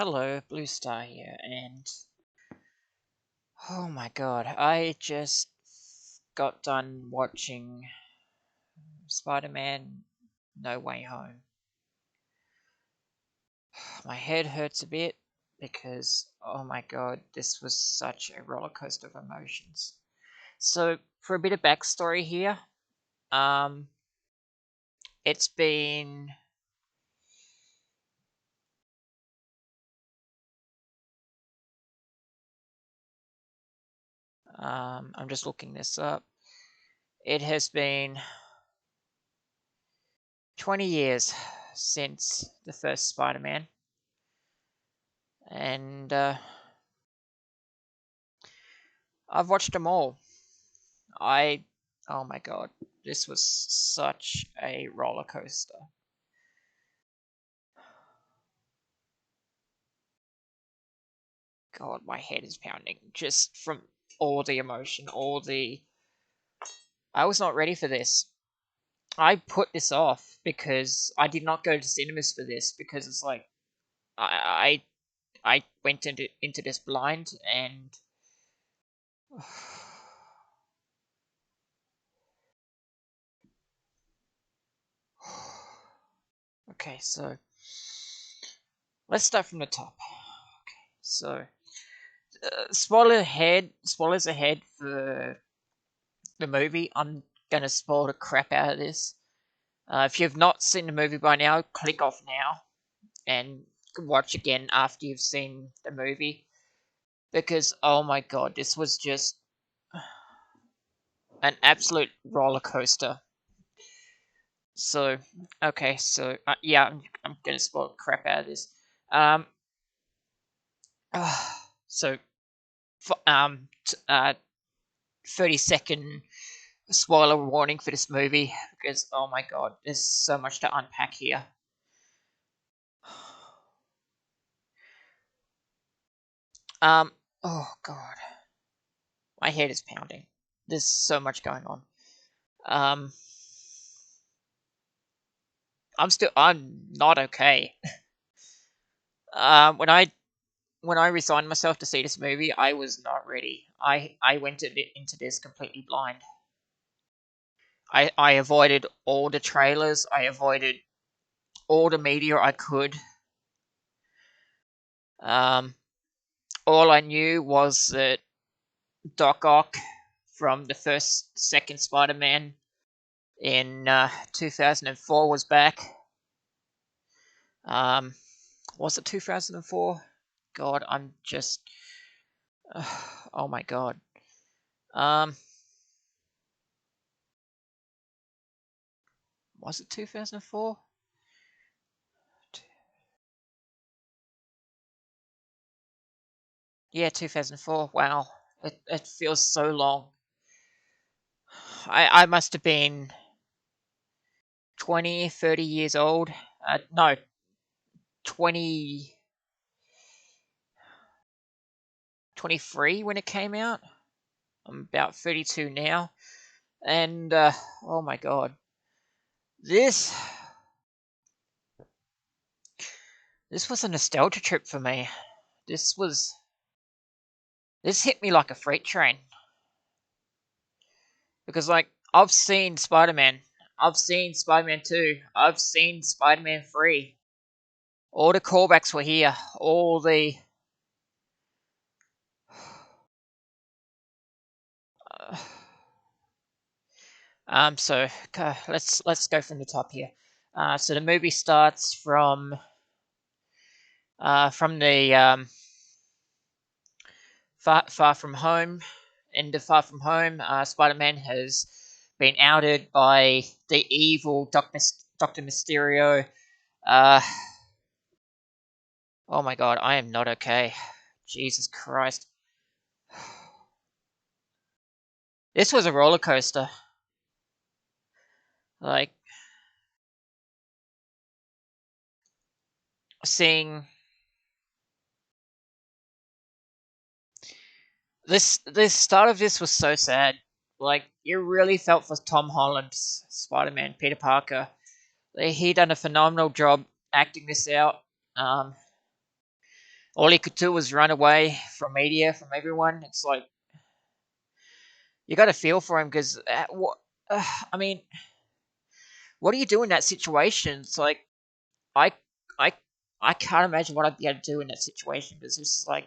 Hello, Blue Star here, and oh my god, I just got done watching Spider-Man No Way Home. My head hurts a bit because, oh my god, this was such a roller coaster of emotions. So, for a bit of backstory here, um, it's been I'm just looking this up. It has been 20 years since the first Spider-Man, and I've watched them all. I, oh my god, this was such a roller coaster. God, my head is pounding just from all the emotion, all the. I was not ready for this. I put this off because I did not go to cinemas for this because it's like I I went into this blind and okay, so let's start from the top. Okay, so spoilers ahead for the movie. I'm gonna spoil the crap out of this. If you've not seen the movie by now, click off now and watch again after you've seen the movie. Because, oh my god, this was just an absolute roller coaster. So, okay, so, yeah, I'm gonna spoil the crap out of this. Um, so, 30-second spoiler warning for this movie because, oh my god, there's so much to unpack here. Um, oh god, my head is pounding. There's so much going on. Um, I'm not okay. When I resigned myself to see this movie, I was not ready. I went into this completely blind. I avoided all the trailers. I avoided all the media I could. Um, all I knew was that Doc Ock from the second Spider-Man in 2004 was back. Was it 2004? God, I'm just. Oh my god. Um, was it 2004? Yeah, 2004. Wow, it feels so long. I must have been 20, 30 years old. No, 20, 23 when it came out. I'm about 32 now, and oh my god, this this was a nostalgia trip for me. This was this hit me like a freight train because like I've seen Spider-Man 2, I've seen Spider-Man 3. All the callbacks were here. All the uh, so let's go from the top here. So the movie starts from the Far From Home. End of Far From Home, Spider-Man has been outed by the evil Doctor Mysterio. Uh, oh my god, I am not okay. Jesus Christ. This was a roller coaster. Like seeing the start of this was so sad. Like you really felt for Tom Holland's Spider-Man, Peter Parker. He done a phenomenal job acting this out. Um, All he could do was run away from media, from everyone. It's like you got to feel for him because what? I mean, what do you do in that situation? It's like I, I, I can't imagine what I'd be able to do in that situation because it's like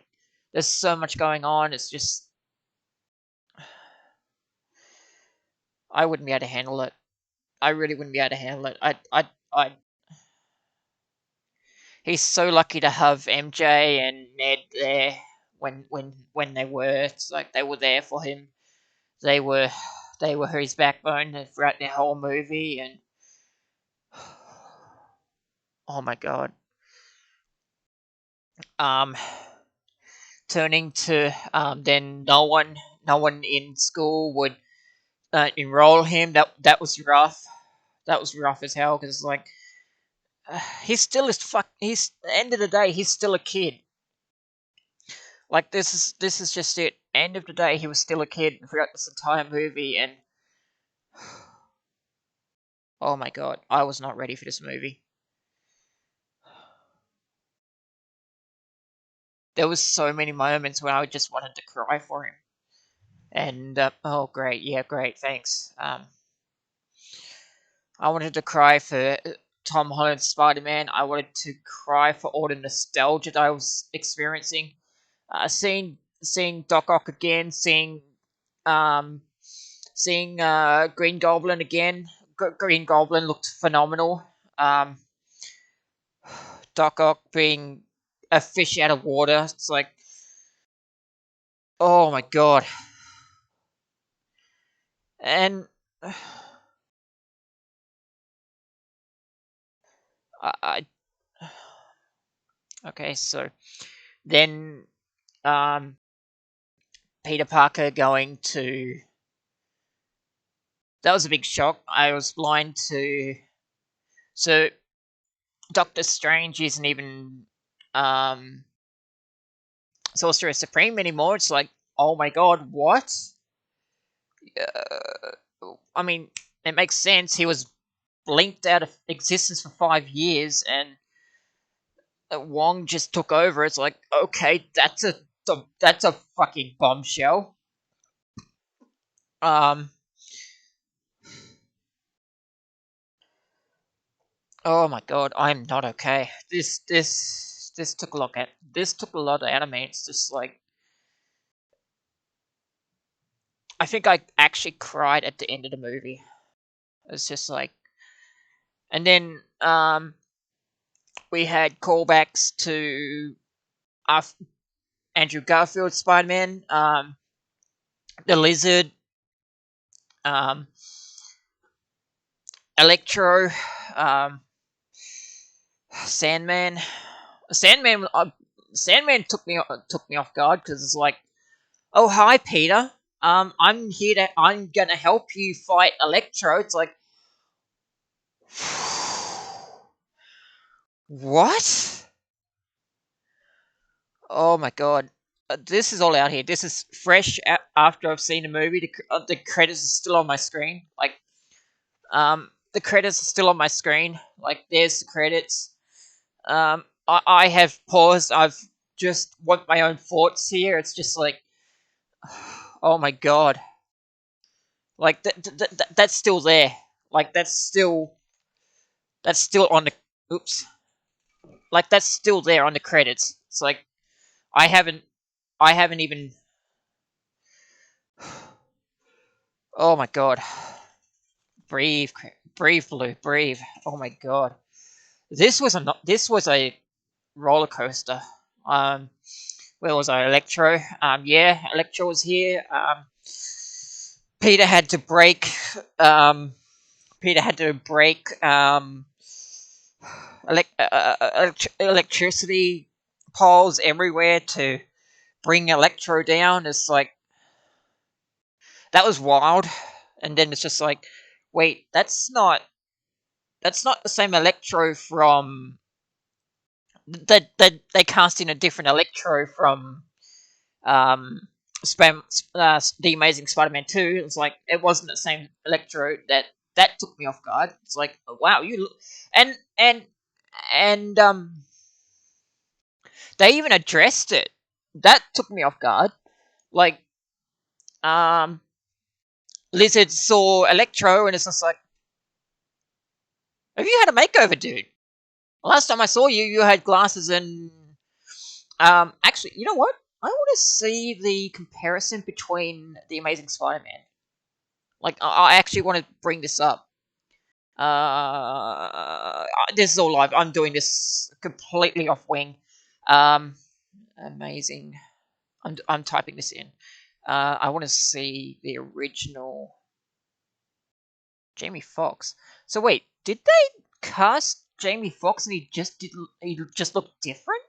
there's so much going on. It's just I wouldn't be able to handle it. I really wouldn't be able to handle it. I. He's so lucky to have MJ and Ned there when they were. It's like they were there for him. They were they were his backbone throughout the whole movie, and oh my god. Um, Turning to then no one in school would enroll him. That was rough. That was rough as hell because like he's still as fuck. He's at the end of the day, he's still a kid. Like this is just it. End of the day, he was still a kid throughout this entire movie, and oh my god, I was not ready for this movie. There was so many moments when I just wanted to cry for him. And oh great, yeah, great, thanks. I wanted to cry for Tom Holland's Spider-Man. I wanted to cry for all the nostalgia that I was experiencing. Seeing Doc Ock again, um seeing Green Goblin again. Green Goblin looked phenomenal. Um, Doc Ock being a fish out of water. It's like, oh my god. And I okay, so then um, Peter Parker going to that was a big shock. I was blind to so Doctor Strange isn't even um, Sorcerer Supreme anymore. It's like, oh my god, what? I mean, it makes sense. He was blinked out of existence for 5 years, and Wong just took over. It's like, okay, that's a fucking bombshell. Um, oh my god, I'm not okay. This took a lot at this took a lot out of me. It's just like I think I actually cried at the end of the movie. It's just like, and then we had callbacks to uh, Andrew Garfield's Spider Man, the Lizard, um, Electro, um, Sandman. Sandman, took me off guard because it's like, oh hi Peter, I'm gonna help you fight Electro. It's like, what? Oh my god, this is all out here. This is fresh after I've seen the movie. The credits are still on my screen. Like, the credits are still on my screen. Like, there's the credits. I have paused. I've just want my own thoughts here. It's just like, oh my god, like that's still there. Like that's still on the oops. Like that's still there on the credits. It's like I haven't I haven't even. Oh my god, breathe, breathe, Blue, breathe. Oh my god, this was a roller coaster. Um, where was I? Electro. Yeah, Electro was here. Peter had to break. Um, Peter had to break. Electricity poles everywhere to bring Electro down. It's like that was wild. And then it's just like, wait, that's not the same Electro from they cast in a different Electro from um the Amazing Spider-Man 2. It's like it wasn't the same Electro. That took me off guard. It's like, wow, you look and and They even addressed it. That took me off guard. Like, Lizard saw Electro, and it's just like, have you had a makeover, dude? Last time I saw you, you had glasses and actually, you know what? I want to see the comparison between the Amazing Spider-Man. Like, I actually want to bring this up. This is all live. I'm doing this completely off wing. Amazing. I'm typing this in. I want to see the original Jamie Foxx. So wait, did they cast Jamie Foxx and he just looked different?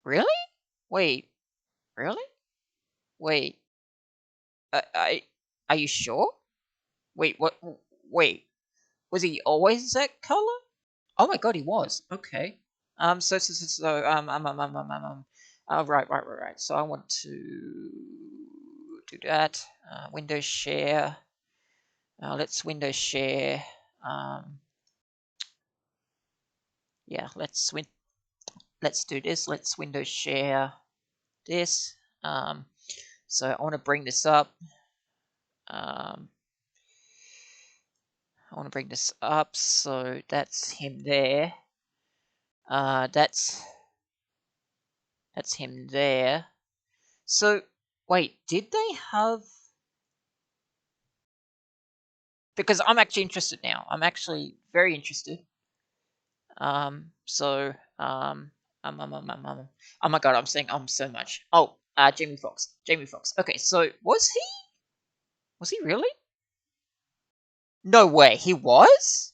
Really? Wait, really? Wait, I are you sure? Wait, what? Wait, was he always that color? Oh my god, he was. Okay. Right. So I want to do that. Windows share. Let's Windows share. Yeah, let's do this. Let's Windows share this. So I want to bring this up. I want to bring this up. So that's him there. That's him there. So wait, did they have? Because I'm actually interested now. I'm actually very interested. So oh my god, I'm saying so much. Oh, Jamie Foxx. Jamie Foxx. Okay, so was he? Was he really? No way, he was?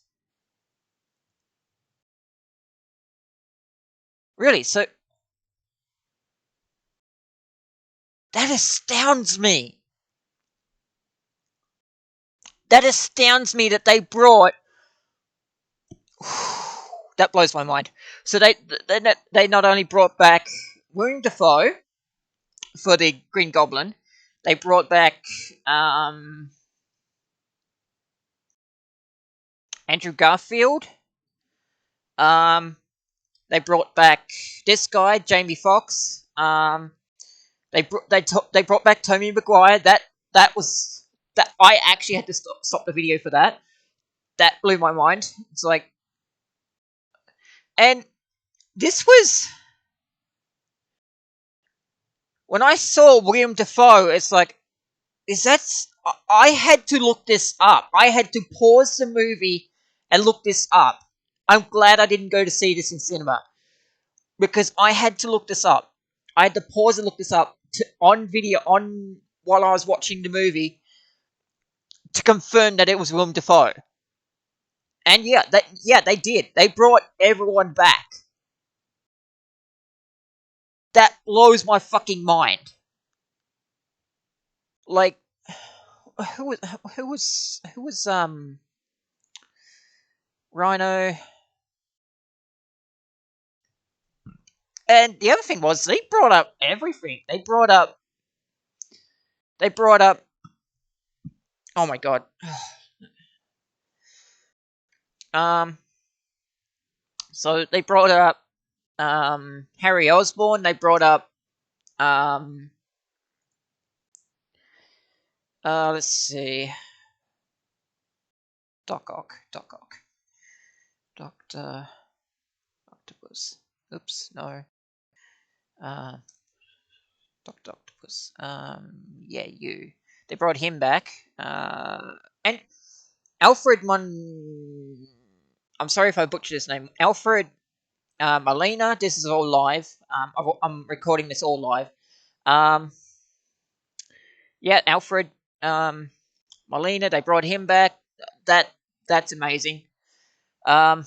Really? So that astounds me. That astounds me that they brought. That blows my mind. So they not only brought back Willem Dafoe for the Green Goblin, they brought back Andrew Garfield. Um, they brought back this guy, Jamie Foxx. They brought back Tommy Maguire. That was that I actually had to stop the video for that. That blew my mind. It's like, and this was when I saw William Dafoe. It's like, is that? I had to look this up. I had to pause the movie and look this up. I'm glad I didn't go to see this in cinema because I had to look this up. I had to pause and look this up on video on while I was watching the movie to confirm that it was Willem Dafoe. And yeah, they did. They brought everyone back. That blows my fucking mind. Like, who was Rhino? And the other thing was they brought up everything. They brought up. Oh my god. So they brought up Harry Osborn. They brought up um. Let's see. Doc Ock. Doctor Octopus. Oops, no. Uh, Doctor Octopus. Yeah, you. They brought him back. And Alfred Mon. I'm sorry if I butchered his name. Alfred Molina. This is all live. I'm recording this all live. Um, yeah, Alfred Molina. They brought him back. That that's amazing. Um,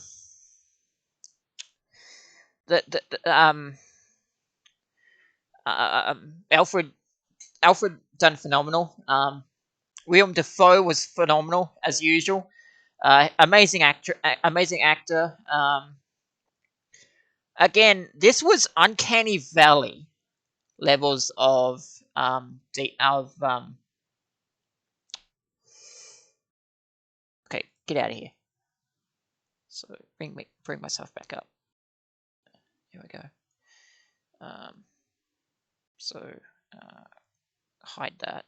the Alfred done phenomenal. William Defoe was phenomenal as usual. Amazing actor. Again, this was uncanny valley levels of okay, get out of here. So bring myself back up. Here we go. Um, so hide that.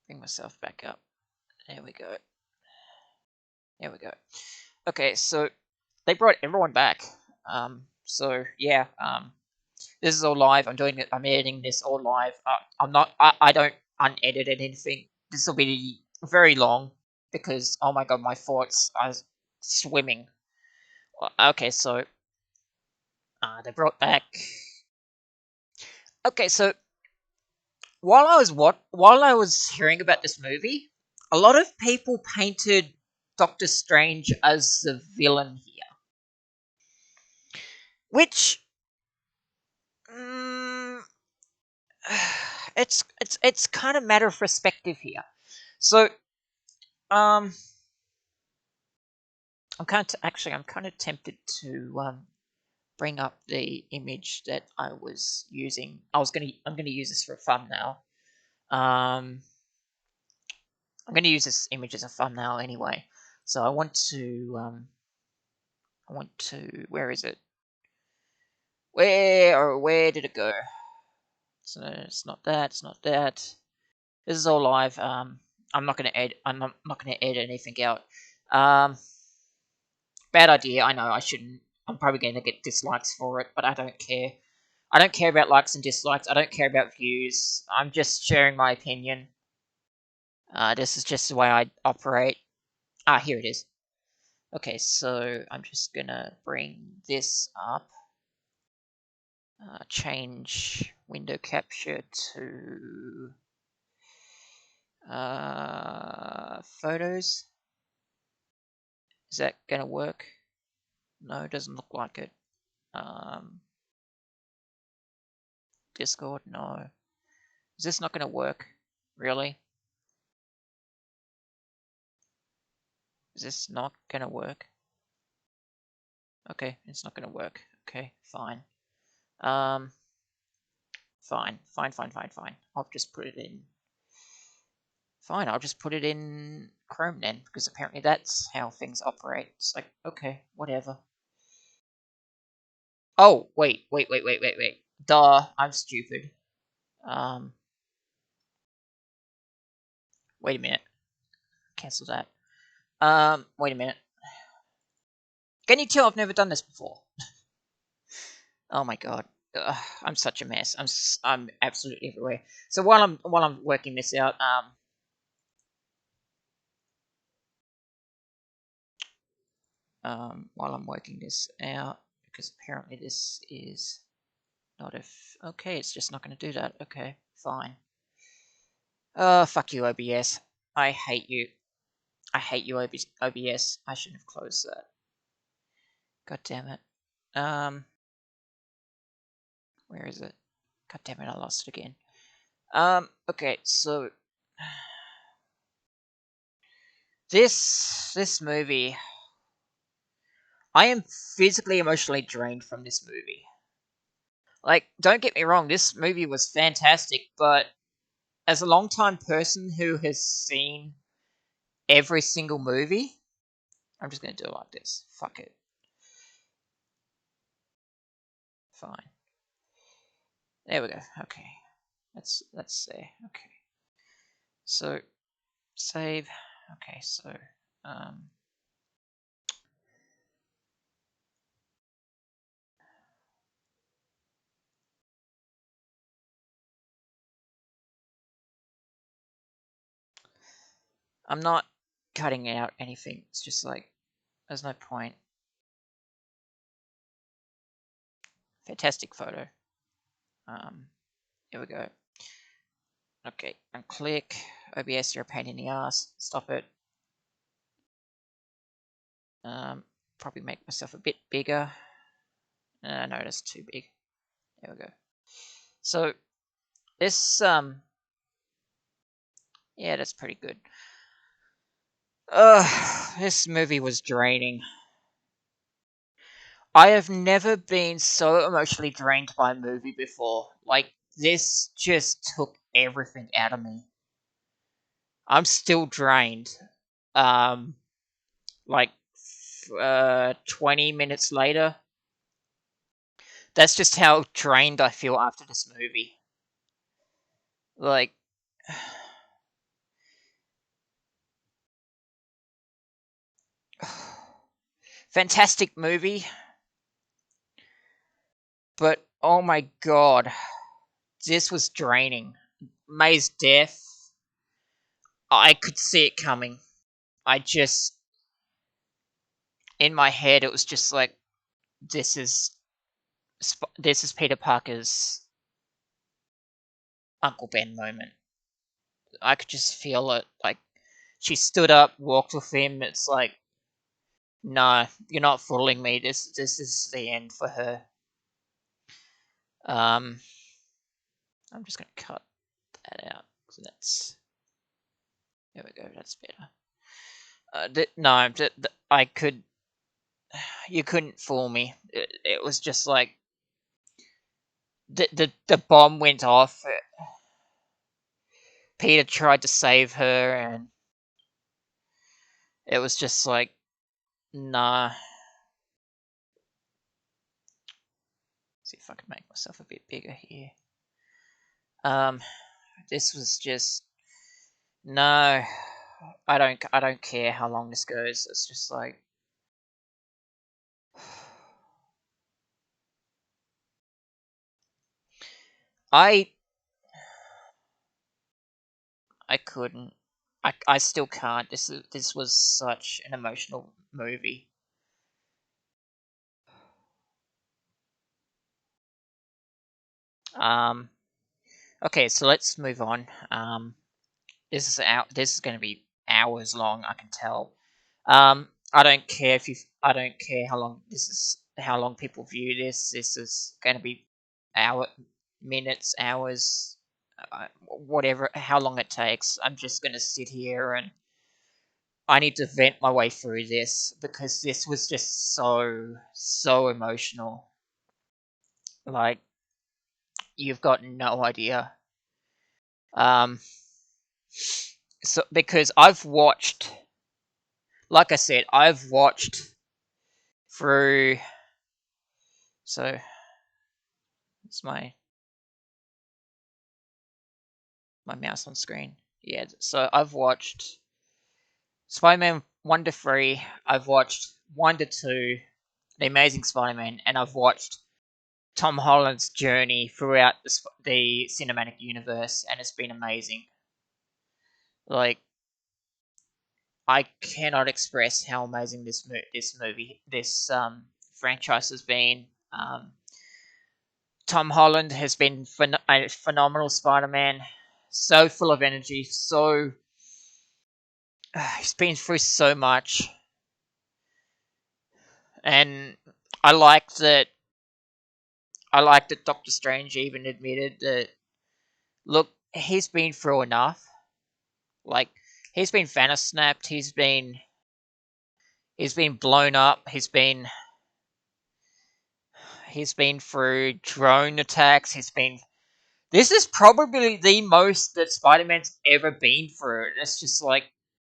Bring myself back up. There we go. There we go. Okay, so they brought everyone back. So yeah. This is all live. I'm doing it. I'm editing this all live. I'm not. I don't unedit anything. This will be very long because oh my god, my thoughts are swimming. Okay, so they brought back. Okay, so while I was hearing about this movie, a lot of people painted Doctor Strange as the villain here, which mm, it's kind of matter of perspective here. So um, I'm kind of tempted to bring up the image that I was using. I'm gonna use this for a thumbnail. Um, I'm gonna use this image as a thumbnail anyway. So I want to where is it? Where did it go? So it's not that. It's not that. This is all live. I'm not gonna edit. Not gonna edit anything out. Um, Bad idea. I know I shouldn't. I'm probably going to get dislikes for it, but I don't care. I don't care about likes and dislikes. I don't care about views. I'm just sharing my opinion. This is just the way I operate. Ah, here it is. Okay, so I'm just gonna bring this up. Change window capture to photos. Is that gonna work? No, it doesn't look like it. Discord, no. Is this not gonna work? Really? Is this not gonna work? Okay, it's not gonna work. Okay, fine. Um, fine. I'll just put it in. Fine, I'll just put it in Chrome then, because apparently that's how things operate. It's like, okay, whatever. Oh, wait. Duh, I'm stupid. Um, Wait a minute. Cancel that. Wait a minute. Can you tell I've never done this before? Oh my god. Ugh, I'm such a mess. I'm absolutely everywhere. So while I'm working this out, while I'm working this out, because apparently this is not if okay, it's just not going to do that. Okay, fine. Fuck you, OBS. I hate you. I hate you, OBS. I shouldn't have closed that. God damn it. Where is it? God damn it, I lost it again. Okay, so this movie, I am physically emotionally drained from this movie. Like, don't get me wrong, this movie was fantastic, but as a long-time person who has seen every single movie, I'm just gonna do it like this. Fuck it. Fine. There we go. Okay. That's there. Okay. So save. Okay, so um I'm not cutting out anything. It's just like there's no point. Fantastic photo. Here we go. Okay, and click. OBS, you're a pain in the ass. Stop it. Probably make myself a bit bigger. No, that's too big. There we go. So this yeah, that's pretty good. This movie was draining. I have never been so emotionally drained by a movie before. Like, this just took everything out of me. I'm still drained. Um, like, 20 minutes later. That's just how drained I feel after this movie. Like, fantastic movie, but oh my god, this was draining. May's death, I could see it coming. I just, in my head, it was just like, this is this is Peter Parker's Uncle Ben moment. I could just feel it. Like, she stood up, walked with him. It's like, no, you're not fooling me. This is the end for her. Um, I'm just gonna cut that out. So that's, there we go. That's better. No, I could. You couldn't fool me. It was just like the bomb went off. Peter tried to save her, and it was just like, nah. See if I can make myself a bit bigger here. Um, this was just, no. I don't care how long this goes. It's just like, I I couldn't. I still can't. This was such an emotional movie. Um. Okay, so let's move on. This is going to be hours long. I can tell. I don't care if you. I don't care how long this is. How long people view this. This is going to be minutes, hours, whatever. How long it takes. I'm just going to sit here and I need to vent my way through this because this was just so emotional. Like, you've got no idea. Um, so because I've watched, like I said, I've watched through. So it's my mouse on screen. Yeah. So I've watched Spider-Man 1 to 3. I've watched 1 to 2, The Amazing Spider-Man, and I've watched Tom Holland's journey throughout the cinematic universe, and it's been amazing. Like, I cannot express how amazing this franchise has been. Tom Holland has been a phenomenal Spider-Man, so full of energy, so he's been through so much, and I like that. I like that Doctor Strange even admitted that, look, he's been through enough. Like, he's been Thanos snapped. He's been blown up. He's been through drone attacks. This is probably the most that Spider-Man's ever been through. It's just like,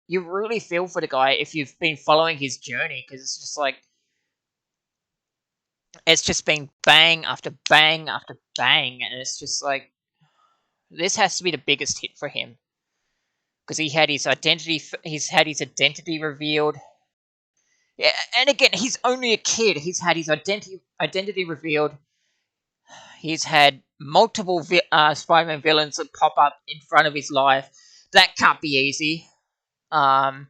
you really feel for the guy if you've been following his journey, because it's just like, it's just been bang after bang after bang, and it's just like, this has to be the biggest hit for him because he's had his identity revealed. Yeah, and again, he's only a kid. He's had his identity revealed. He's had multiple Spider-Man villains that pop up in front of his life. That can't be easy. Um,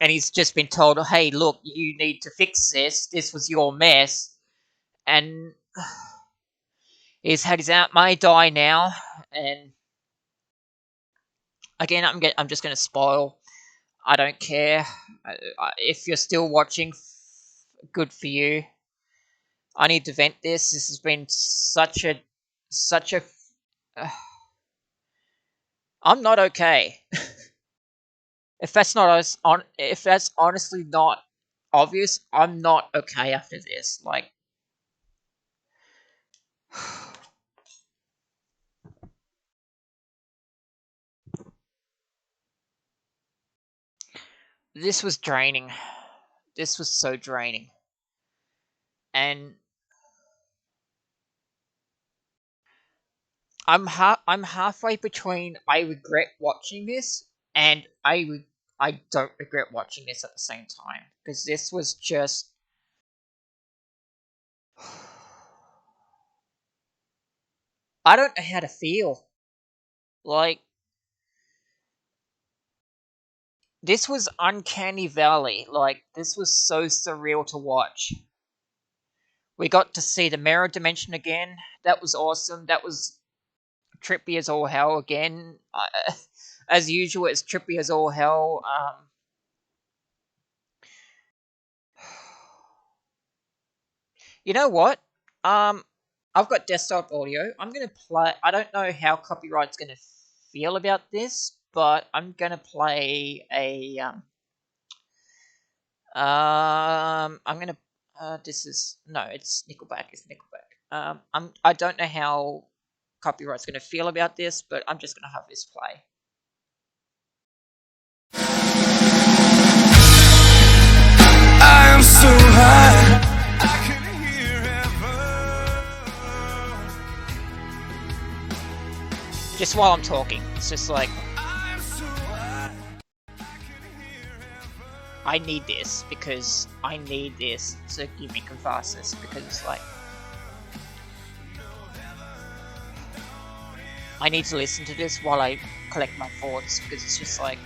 and he's just been told, "Hey, look, you need to fix this. This was your mess." And he's had his Aunt May die now. And again, I'm just going to spoil. I don't care. If you're still watching, good for you. I need to vent this. This has been such a. Uh, I'm not okay. If that's honestly not obvious, I'm not okay after this. Like, this was draining. This was so draining. And I'm halfway between I regret watching this and I don't regret watching this at the same time, because this was just I don't know how to feel. Like, this was uncanny valley. Like, this was so surreal to watch. We got to see the mirror dimension again. That was awesome. That was trippy as all hell again. As usual, it's trippy as all hell. You know what? Um, I've got desktop audio. I'm gonna play. I don't know how copyright's gonna feel about this, but I'm gonna play a. I'm gonna. This is no. It's Nickelback. It's Nickelback. I don't know how copyright's gonna feel about this, but I'm just gonna have this play. I am so high. I can hear heaven. Just while I'm talking, it's just like I need this because I need this to give me catharsis, because it's like I need to listen to this while I collect my thoughts, because it's just like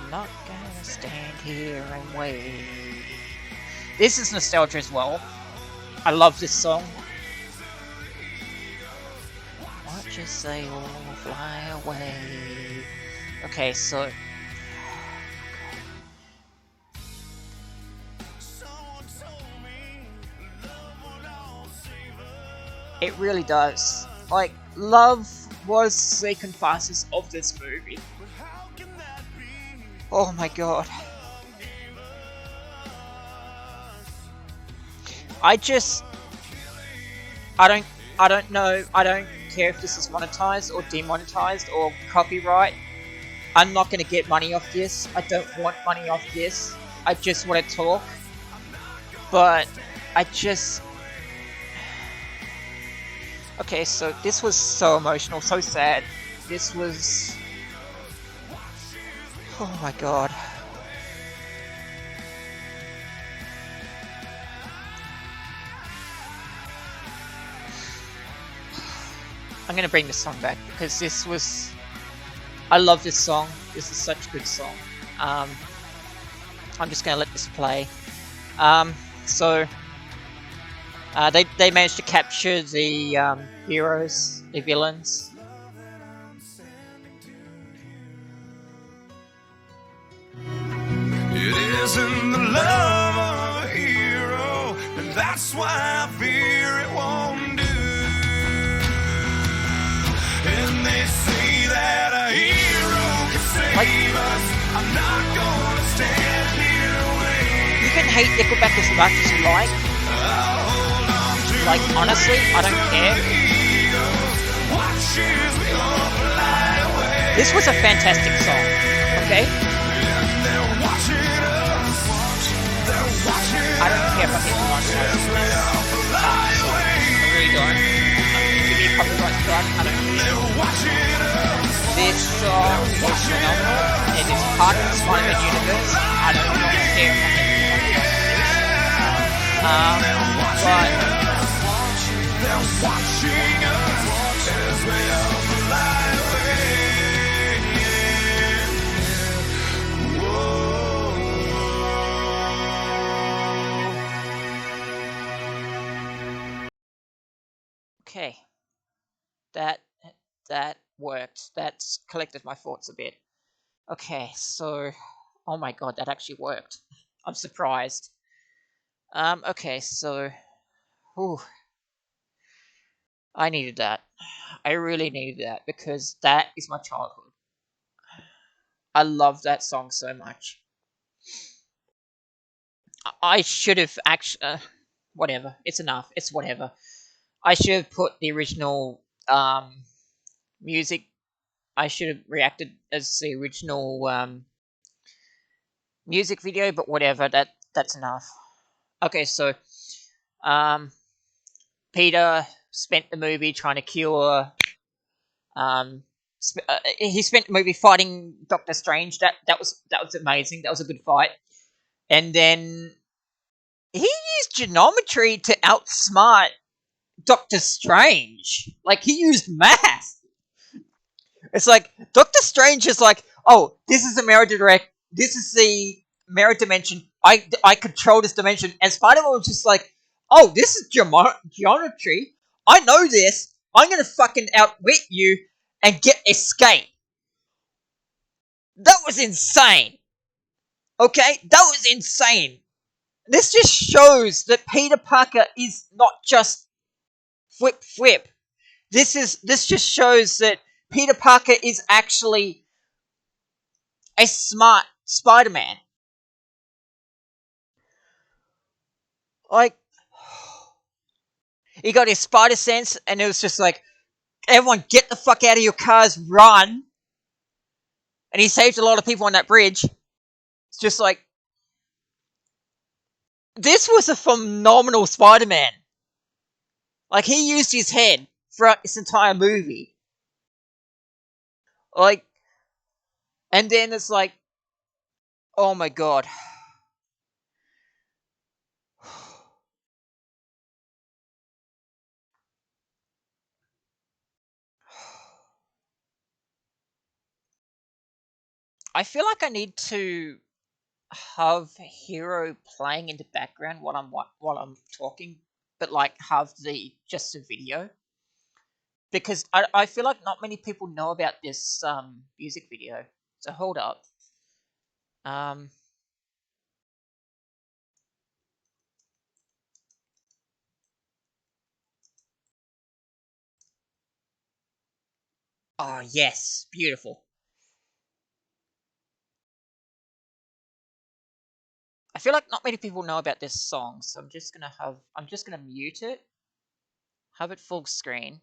I'm not gonna stand here and wait. This is nostalgia as well. I love this song. Watch your sail fly away. Okay, so it really does. Like, love was the catharsis of this movie. Oh my god. I don't know. I don't care if this is monetized or demonetized or copyright. I'm not going to get money off this. I don't want money off this. I just want to talk. But I just... Okay, so this was so emotional, so sad. This was... Oh my god. I'm going to bring this song back because this was... I love this song. This is such a good song. I'm just going to let this play. They managed to capture the heroes, the villains. It isn't the love of a hero, and that's why I fear it won't do. And they say that a hero can save us. I'm not gonna stand here waiting. You can hate Nickelback as much as you like. Like, honestly, I don't care. This was a fantastic song, okay? I don't care if I hit the one I really don't. Give me a copyright strike, I don't care. This song is phenomenal. It is part of the Spiderman universe. I don't care if I hit the but they're watching us as we all fly away. Okay, that worked. That's collected my thoughts a bit. Okay, so oh my god, that actually worked. I'm surprised. Okay, so whew, I needed that. I really needed that because that is my childhood. I love that song so much. I should have actually. Whatever. It's enough. It's whatever. I should have put the original music. I should have reacted as the original music video, but whatever. That's enough. Okay, so um, Peter spent the movie trying to cure. He spent the movie fighting Doctor Strange. That was amazing. That was a good fight. And then he used geometry to outsmart Doctor Strange. Like, he used math. It's like Doctor Strange is like, oh, this is the mirror direct. This is the mirror dimension. I control this dimension. And Spider-Man was just like, oh, this is geometry. I know this. I'm gonna fucking outwit you and get escape. That was insane. Okay, that was insane. This just shows that Peter Parker is not just flip. This just shows that Peter Parker is actually a smart Spider-Man. Like, he got his spider sense, and it was just like, everyone get the fuck out of your cars, run. And he saved a lot of people on that bridge. It's just like, this was a phenomenal Spider-Man. Like, he used his head throughout this entire movie. Like, and then it's like, oh my god. I feel like I need to have Hero playing in the background while I'm talking, but like have the just a video, because I feel like not many people know about this music video. So hold up. Um. Oh yes, beautiful. I feel like not many people know about this song, so I'm just gonna mute it, have it full screen.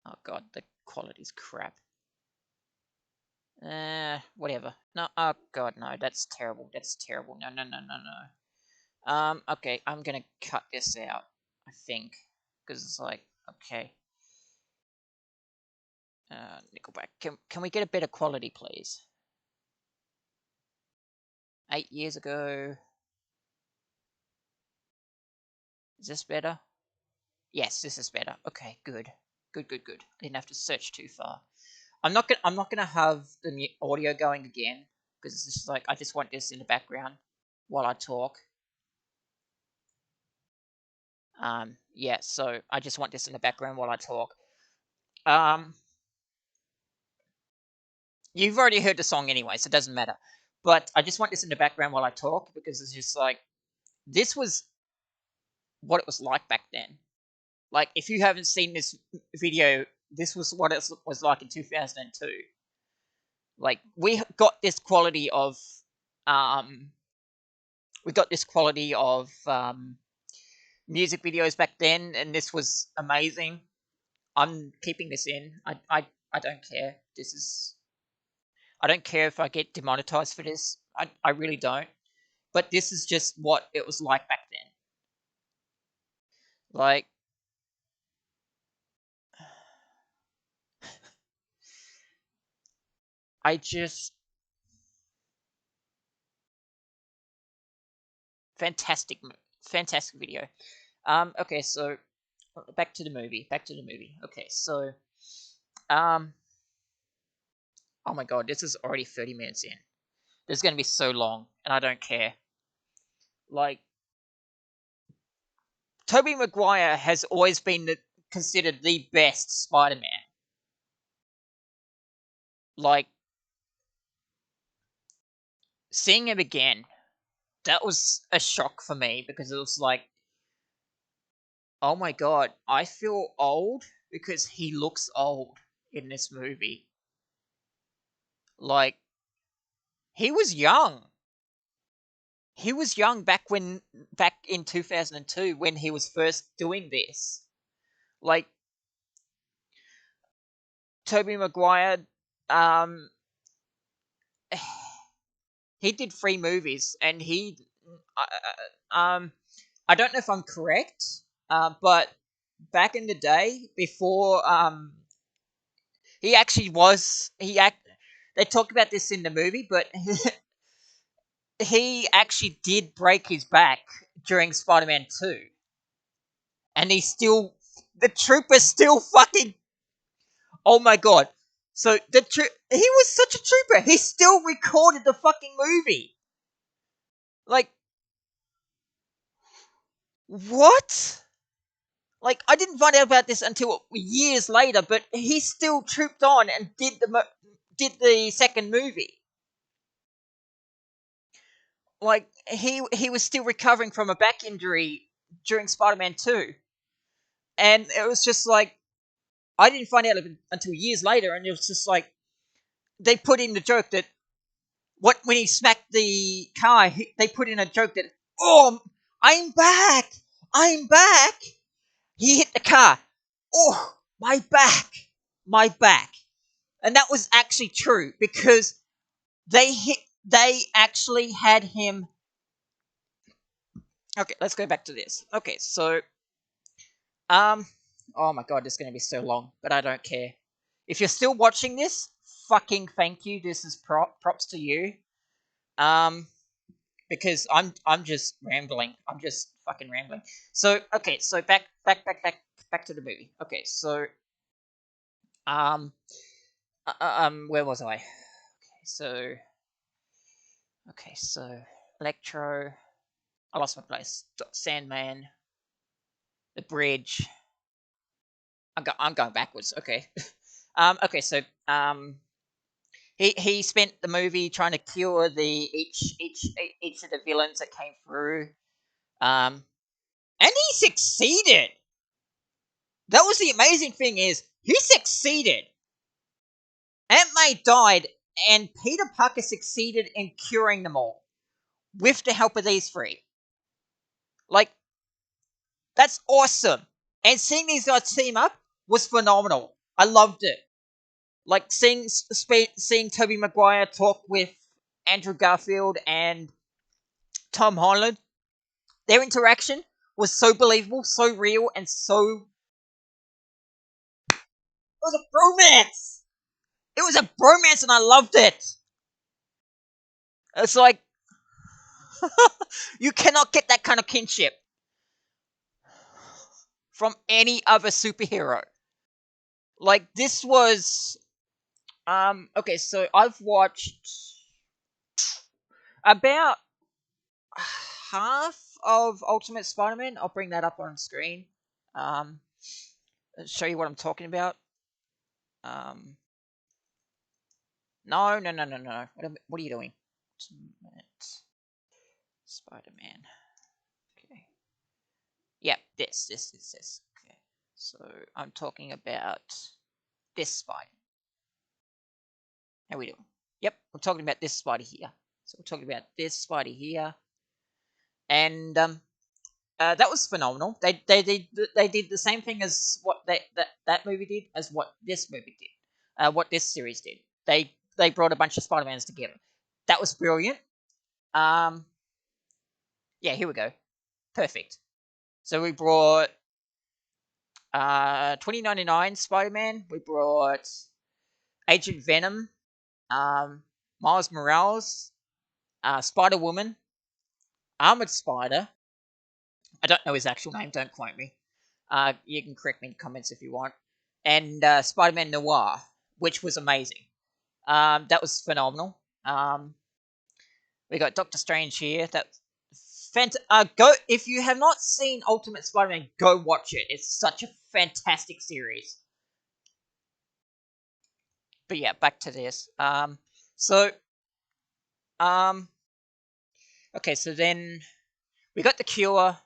Oh god, the quality's crap. Whatever. No, oh god, no, that's terrible. That's terrible. No, no, no, no, no. Okay, I'm gonna cut this out. I think, because it's like, okay. Nickelback. Can we get a better quality, please? 8 years ago. Is this better? Yes, this is better. Okay, good, good. I didn't have to search too far. I'm not gonna have the audio going again, because it's just like, I just want this in the background while I talk. Yeah. So I just want this in the background while I talk. Um, you've already heard the song anyway, so it doesn't matter. But I just want this in the background while I talk, because it's just like, this was what it was like back then. Like, if you haven't seen this video, this was what it was like in 2002. Like, um, we got this quality of music videos back then, and this was amazing. I'm keeping this in. I don't care. I don't care if I get demonetized for this. I really don't. But this is just what it was like back then. Like, I just fantastic, fantastic video. Okay, so back to the movie. Back to the movie. Okay, so um, oh my god, this is already 30 minutes in. This is gonna be so long, and I don't care. Like, Tobey Maguire has always been considered the best Spider-Man. Like, seeing him again, that was a shock for me, because it was like, oh my god, I feel old because he looks old in this movie. Like, he was young. He was young back in 2002 when he was first doing this. Like, Tobey Maguire, um, he did 3 movies, and I don't know if I'm correct, but back in the day before he actually was he act. They talk about this in the movie, but he actually did break his back during Spider-Man 2, and the trooper still fucking. Oh my god! So he was such a trooper. He still recorded the fucking movie. Like what? Like I didn't find out about this until years later, but he still trooped on and did the second movie. Like he was still recovering from a back injury during Spider-Man 2, and it was just like I didn't find out until years later, and it was just like they put in the joke that when he smacked the car, they put in a joke that oh I'm back, I'm back. He hit the car. Oh my back, and that was actually true because they actually had him. Okay, let's go back to this. Okay, so Um, oh my god, this is going to be so long, but I don't care. If you're still watching this, fucking thank you. This is props to you. Um, because I'm just rambling. I'm just fucking rambling. So okay, so back to the movie. Okay, so um where was I? So okay, so Electro. I lost my place. Sandman. The bridge. I'm going backwards. Okay. Okay, so he spent the movie trying to cure the each of the villains that came through, and he succeeded. That was the amazing thing is he succeeded. Aunt May died, and Peter Parker succeeded in curing them all with the help of these three. Like that's awesome, and seeing these guys team up was phenomenal. I loved it. Like seeing Tobey Maguire talk with Andrew Garfield and Tom Holland. Their interaction was so believable, so real, and so. It was a bromance! It was a bromance, and I loved it! It's like. You cannot get that kind of kinship from any other superhero. Like, this was. Okay, so I've watched about half of Ultimate Spider Man. I'll bring that up on screen. Um, show you what I'm talking about. Um, no. What are you doing? Spider-Man. Okay. Yep, this. Okay. So I'm talking about this spider. How we doing? Yep, I'm talking about this spider here. So we're talking about this spider here, and that was phenomenal. They did the same thing as what that movie did as what this movie did, what this series did. They brought a bunch of Spider-Mans together. That was brilliant. Um, yeah, here we go. Perfect. So we brought 2099 Spider-Man. We brought Agent Venom, Miles Morales, Spider-Woman, Armored Spider. I don't know his actual name. Don't quote me. You can correct me in the comments if you want. And Spider-Man Noir, which was amazing. That was phenomenal. We got Doctor Strange here. That go if you have not seen Ultimate Spider-Man, go watch it. It's such a fantastic series. But yeah, back to this. So um, okay, so then we got the cure,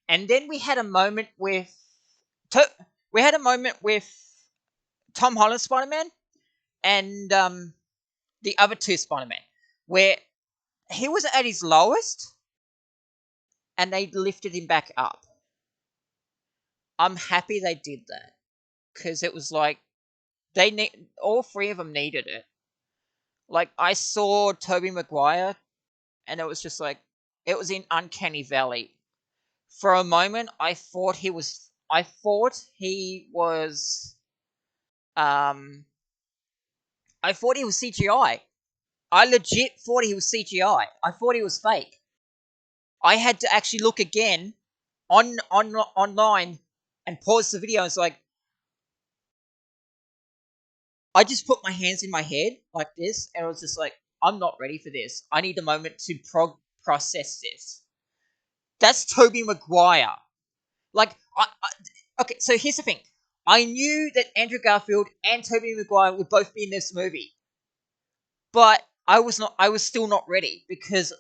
and then we had a moment with to- we had a moment with Tom Holland Spider Man and the other two Spider Man, where he was at his lowest, and they lifted him back up. I'm happy they did that because it was like all three of them needed it. Like I saw Tobey Maguire, and it was just like it was in Uncanny Valley. For a moment, I thought he was I thought he was I thought he was CGI. I legit thought he was CGI. I thought he was fake. I had to actually look again online and pause the video. It's like I just put my hands in my head like this, and I was just like, I'm not ready for this. I need a moment to process this. That's Tobey Maguire. Like, okay, so here's the thing. I knew that Andrew Garfield and Tobey Maguire would both be in this movie, but I was not. I was still not ready because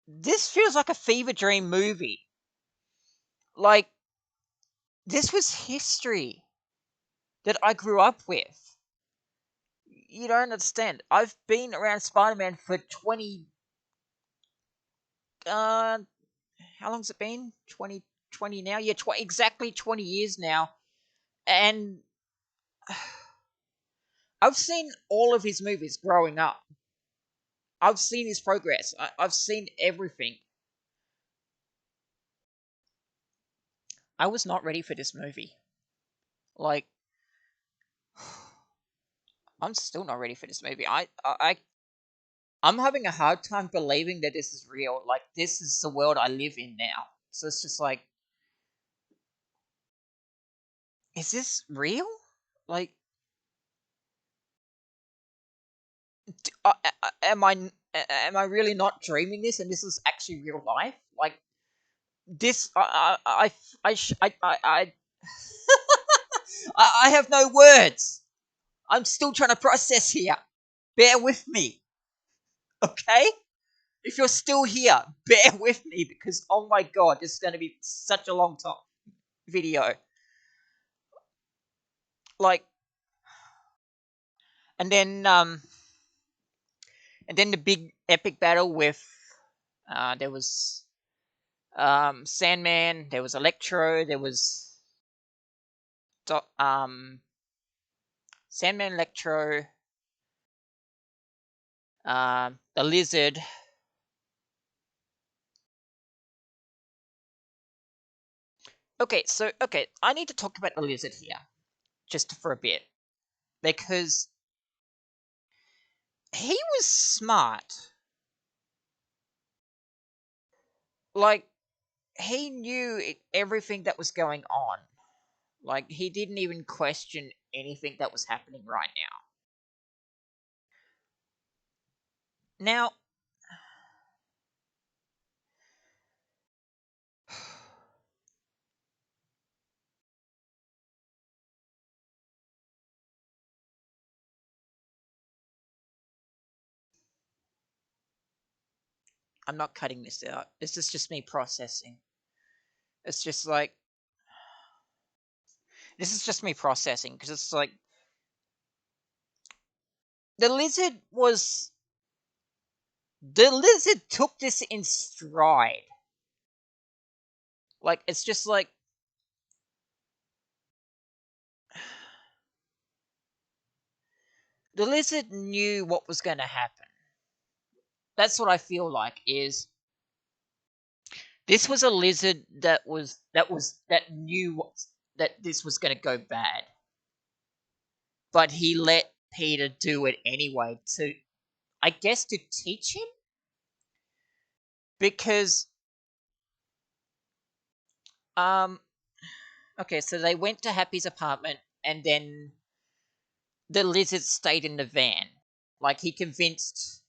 this feels like a fever dream movie. Like, this was history that I grew up with. You don't understand. I've been around Spider-Man for 20. How long's it been? 20 now? Yeah, exactly 20 years now. And I've seen all of his movies growing up. I've seen his progress. I've seen everything. I was not ready for this movie. Like, I'm still not ready for this movie. I'm having a hard time believing that this is real. Like, this is the world I live in now. So it's just like, is this real? Like, am I really not dreaming this, and this is actually real life? Like, this, I have no words. I'm still trying to process here. Bear with me, okay? If you're still here, bear with me because oh my god, this is going to be such a long time video. Like, and then um, and then the big epic battle with there was Sandman, there was Electro, there was Sandman, Electro, the Lizard. Okay, I need to talk about the Lizard here just for a bit because he was smart. Like, he knew everything that was going on. Like, he didn't even question anything that was happening right now. Now, I'm not cutting this out. This is just me processing. It's just like, this is just me processing because it's like, the lizard was. The lizard took this in stride. Like, it's just like. The lizard knew what was going to happen. That's what I feel like is this was a lizard that knew that this was going to go bad, but he let Peter do it anyway to, I guess, to teach him because um okay, so they went to Happy's apartment and then the lizard stayed in the van. Like, he convinced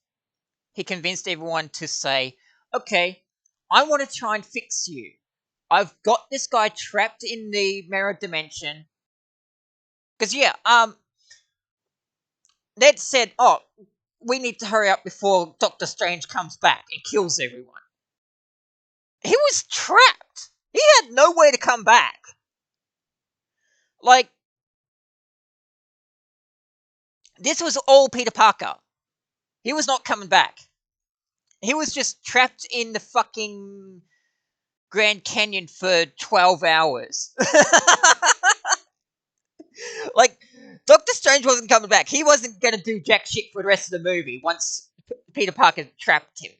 everyone to say, "Okay, I want to try and fix you. I've got this guy trapped in the mirror dimension." Because yeah, Ned said, "Oh, we need to hurry up before Doctor Strange comes back and kills everyone." He was trapped. He had no way to come back. Like, this was all Peter Parker. He was not coming back. He was just trapped in the fucking Grand Canyon for 12 hours. Like, Doctor Strange wasn't coming back. He wasn't going to do jack shit for the rest of the movie once Peter Parker trapped him.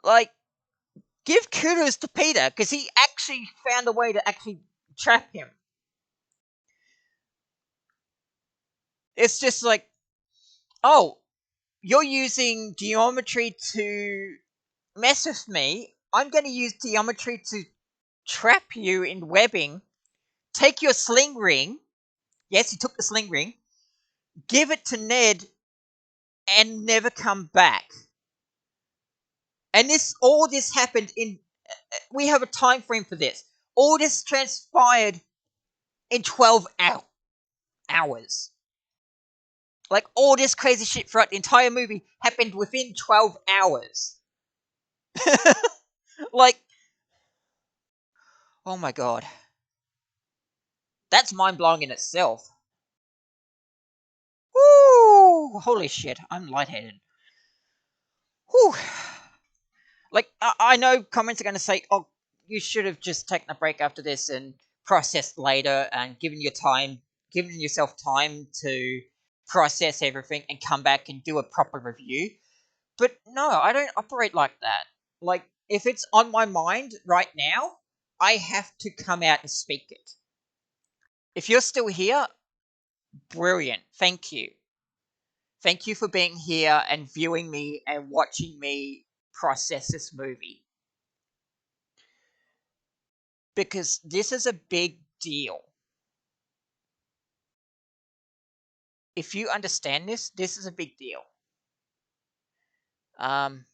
Like, Give kudos to Peter because he actually found a way to actually trap him. It's just like, oh, you're using geometry to mess with me. I'm going to use geometry to trap you in webbing. Take your sling ring. Yes, he took the sling ring. Give it to Ned and never come back. And all this happened in. We have a time frame for this. All this transpired in 12 hours. Like, all this crazy shit throughout the entire movie happened within 12 hours. Like, oh my god. That's mind blowing in itself. Woo! Holy shit, I'm lightheaded. Whew. Like, I know comments are going to say, oh, you should have just taken a break after this and processed later and given yourself time to process everything and come back and do a proper review. But no, I don't operate like that. Like, if it's on my mind right now, I have to come out and speak it. If you're still here, brilliant. Thank you. Thank you for being here and viewing me and watching me process this movie. Because this is a big deal. If you understand this, this is a big deal. Um,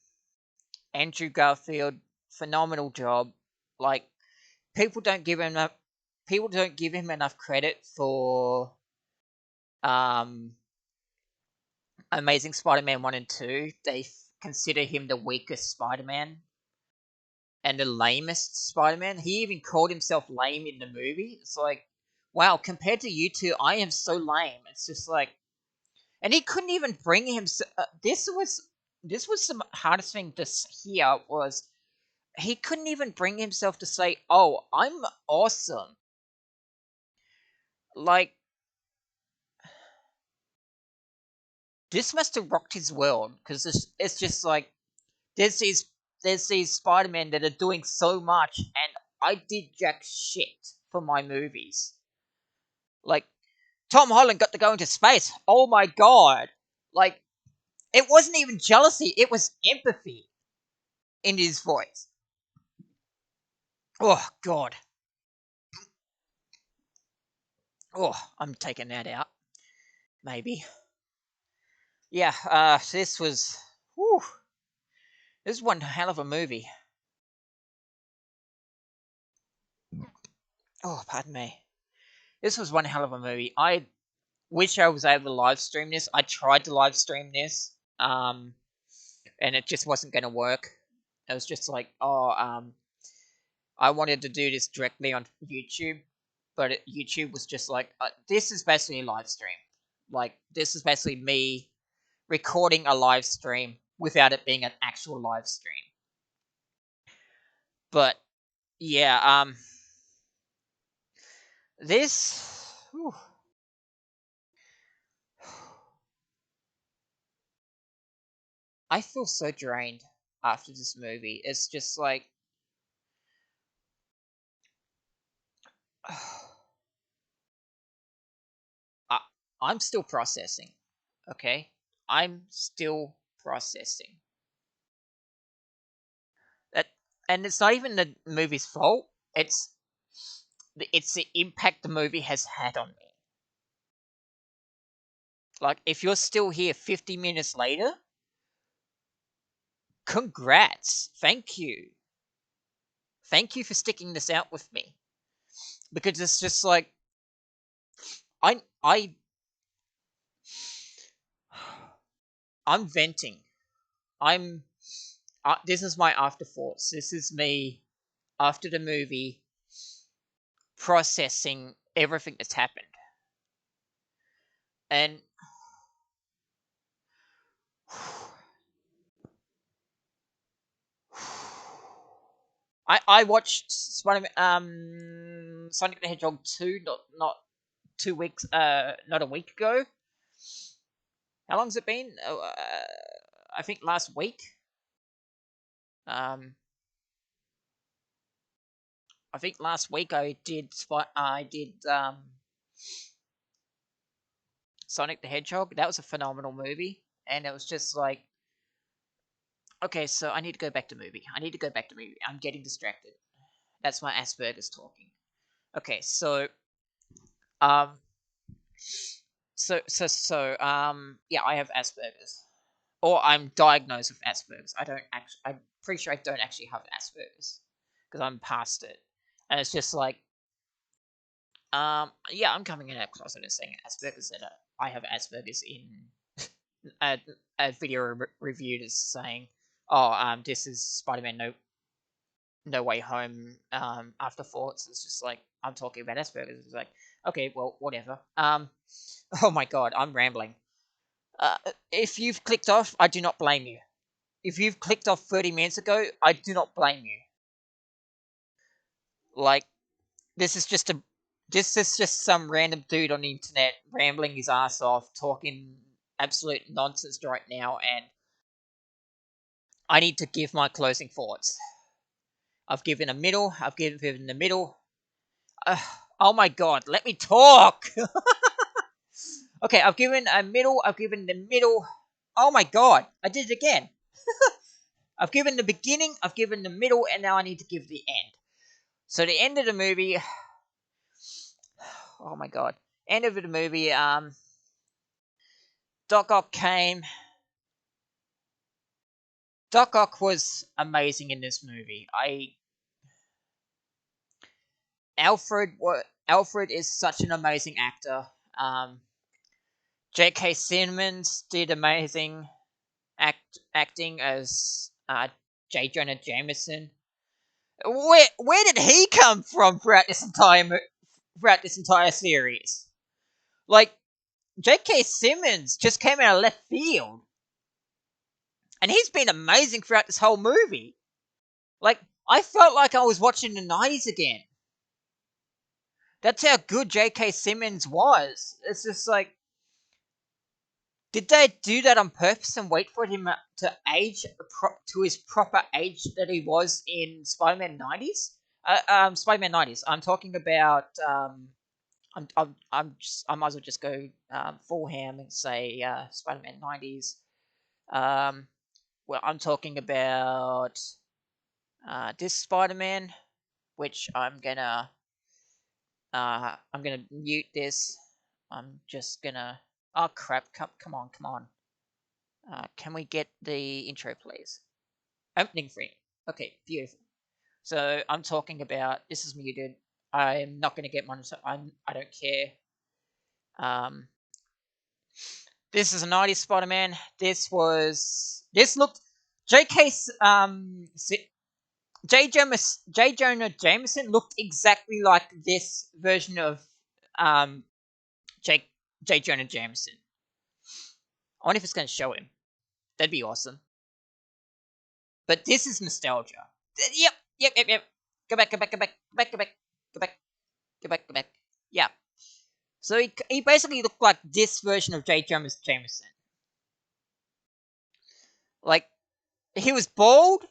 Andrew Garfield, phenomenal job. Like, people don't give him enough. People don't give him enough credit for um, Amazing Spider-Man 1 and 2. They consider him the weakest Spider-Man and the lamest Spider-Man. He even called himself lame in the movie. It's like, wow, compared to you two, I am so lame. It's just like, and he couldn't even bring himself. This was the hardest thing to hear was he couldn't even bring himself to say, "Oh, I'm awesome." Like, this must have rocked his world because it's just like there's these Spider-Men that are doing so much, and I did jack shit for my movies. Like, Tom Holland got to go into space. Oh my god! Like, it wasn't even jealousy; it was empathy in his voice. Oh god! Oh, I'm taking that out. Maybe. Yeah. Whew, this is one hell of a movie. Oh, pardon me. This was one hell of a movie. I wish I was able to live stream this. I tried to live stream this, and it just wasn't going to work. It was just like, I wanted to do this directly on YouTube, but YouTube was just like, this is basically a live stream. Like, this is basically me recording a live stream without it being an actual live stream. But yeah, this. Whew. I feel so drained after this movie. It's just like I, I'm still processing. Okay, I'm still processing that, and it's not even the movie's fault. It's the impact the movie has had on me. Like, if you're still here 50 minutes later, congrats. Thank you for sticking this out with me because it's just like I I'm venting. I'm this is my afterthoughts. This is me after the movie processing everything that's happened. And I watched Sonic the Hedgehog 2 not 2 weeks not a week ago. How long's it been? I think last week. Um I think last week I did Sonic the Hedgehog. That was a phenomenal movie, and it was just like, okay, so I need to go back to movie. I need to go back to movie. I'm getting distracted. That's my Asperger's talking. Okay, um, yeah, I have Asperger's, or I'm diagnosed with Asperger's. I don't actually. I'm pretty sure I don't actually have Asperger's because I'm past it, and it's just like, yeah, I'm coming in out closet and saying Asperger's that I have Asperger's in a, a video reviewed as saying, oh, this is Spider-Man No Way Home, Afterthoughts. It's just like, I'm talking about Asperger's. It's like, okay, well, whatever. Oh my god, I'm rambling. If you've clicked off, I do not blame you. If you've clicked off 30 minutes ago, I do not blame you. Like, this is just a this is just some random dude on the internet rambling his ass off, talking absolute nonsense right now, and I need to give my closing thoughts. I've given a middle. I've given the middle. Uh, oh my god, let me talk. Okay, I've given a middle. I've given the middle. Oh my god, I did it again. I've given the beginning. I've given the middle, and now I need to give the end. So the end of the movie. Oh my god, end of the movie. Doc Ock came. Doc Ock was amazing in this movie. Alfred is such an amazing actor. Um, J.K. Simmons did amazing acting as J. Jonah Jameson. Where did he come from throughout this entire series? Like, J.K. Simmons just came out of left field, and he's been amazing throughout this whole movie. Like, I felt like I was watching the 90s again. That's how good J.K. Simmons was. It's just like, did they do that on purpose and wait for him to age to his proper age that he was in Spider-Man 90s? Spider-Man 90s. I'm talking about. I might as well just go full ham and say Spider-Man 90s. Well, I'm talking about this Spider-Man, which I'm gonna mute this. I'm just gonna. Oh crap! Come on, come on. Can we get the intro, please? Opening frame. Okay, beautiful. So I'm talking about. This is muted. I'm not gonna get monitor. I don't care. Um, this is a 90s Spider-Man. This looked. J.K. J. Jonah Jameson looked exactly like this version of um J. J. Jonah Jameson. I wonder if it's going to show him. That'd be awesome. But this is nostalgia. Yep. Go back. Yeah. So he basically looked like this version of J. Jonah Jameson. Like, he was bald,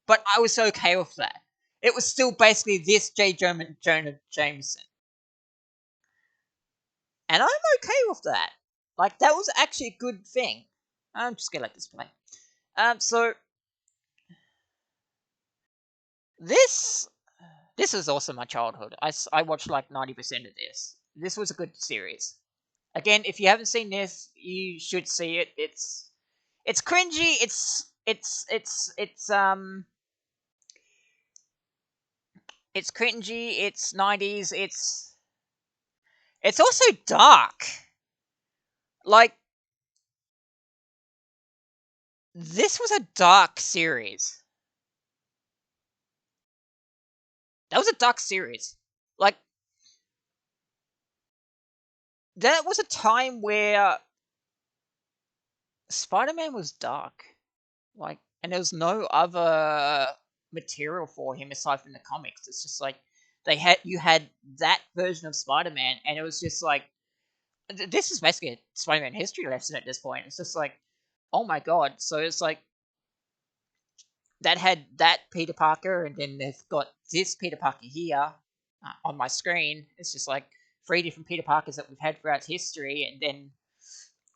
but I was okay with that. It was still basically this Jonah Jameson. And I'm okay with that. Like, that was actually a good thing. I'm just gonna let this play. So this this was also my childhood. I watched like 90% of this. This was a good series. Again, if you haven't seen this, you should see it. It's cringy. It's cringy. It's 90s. It's also dark. Like, this was a dark series. That was a dark series. Like, that was a time where Spider-Man was dark. Like, and there was no other material for him aside from the comics. It's just like you had that version of Spider-Man, and it was just like, this is basically a Spider-Man history lesson at this point. It's just like, oh my god. So it's like, that had that Peter Parker, and then they've got this Peter Parker here on my screen. It's just like three different Peter Parkers that we've had throughout history, and then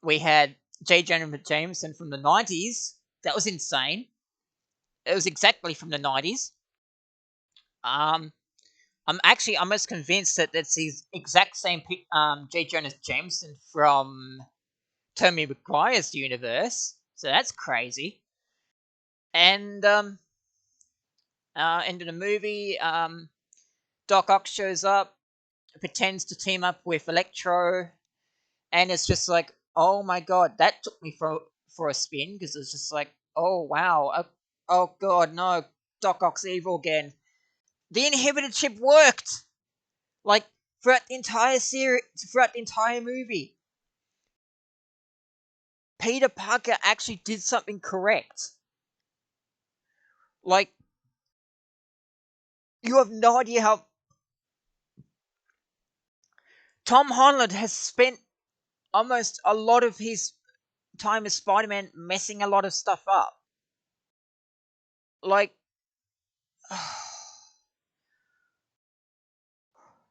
we had J. Jonah Jameson from the 90s. That was insane. It was exactly from the 90s. Um, I'm actually almost convinced that that's the exact same J. Jonah Jameson from Tobey Maguire's universe. So that's crazy. And end of the movie, Doc Ock shows up, pretends to team up with Electro, and it's just like, oh my god, that took me for a spin because it's just like, oh wow, oh god, no, Doc Ock's evil again. The inhibited chip worked, like throughout the entire series, throughout the entire movie. Peter Parker actually did something correct. Like, you have no idea how Tom Holland has spent almost a lot of his time as Spider-Man messing a lot of stuff up. Like,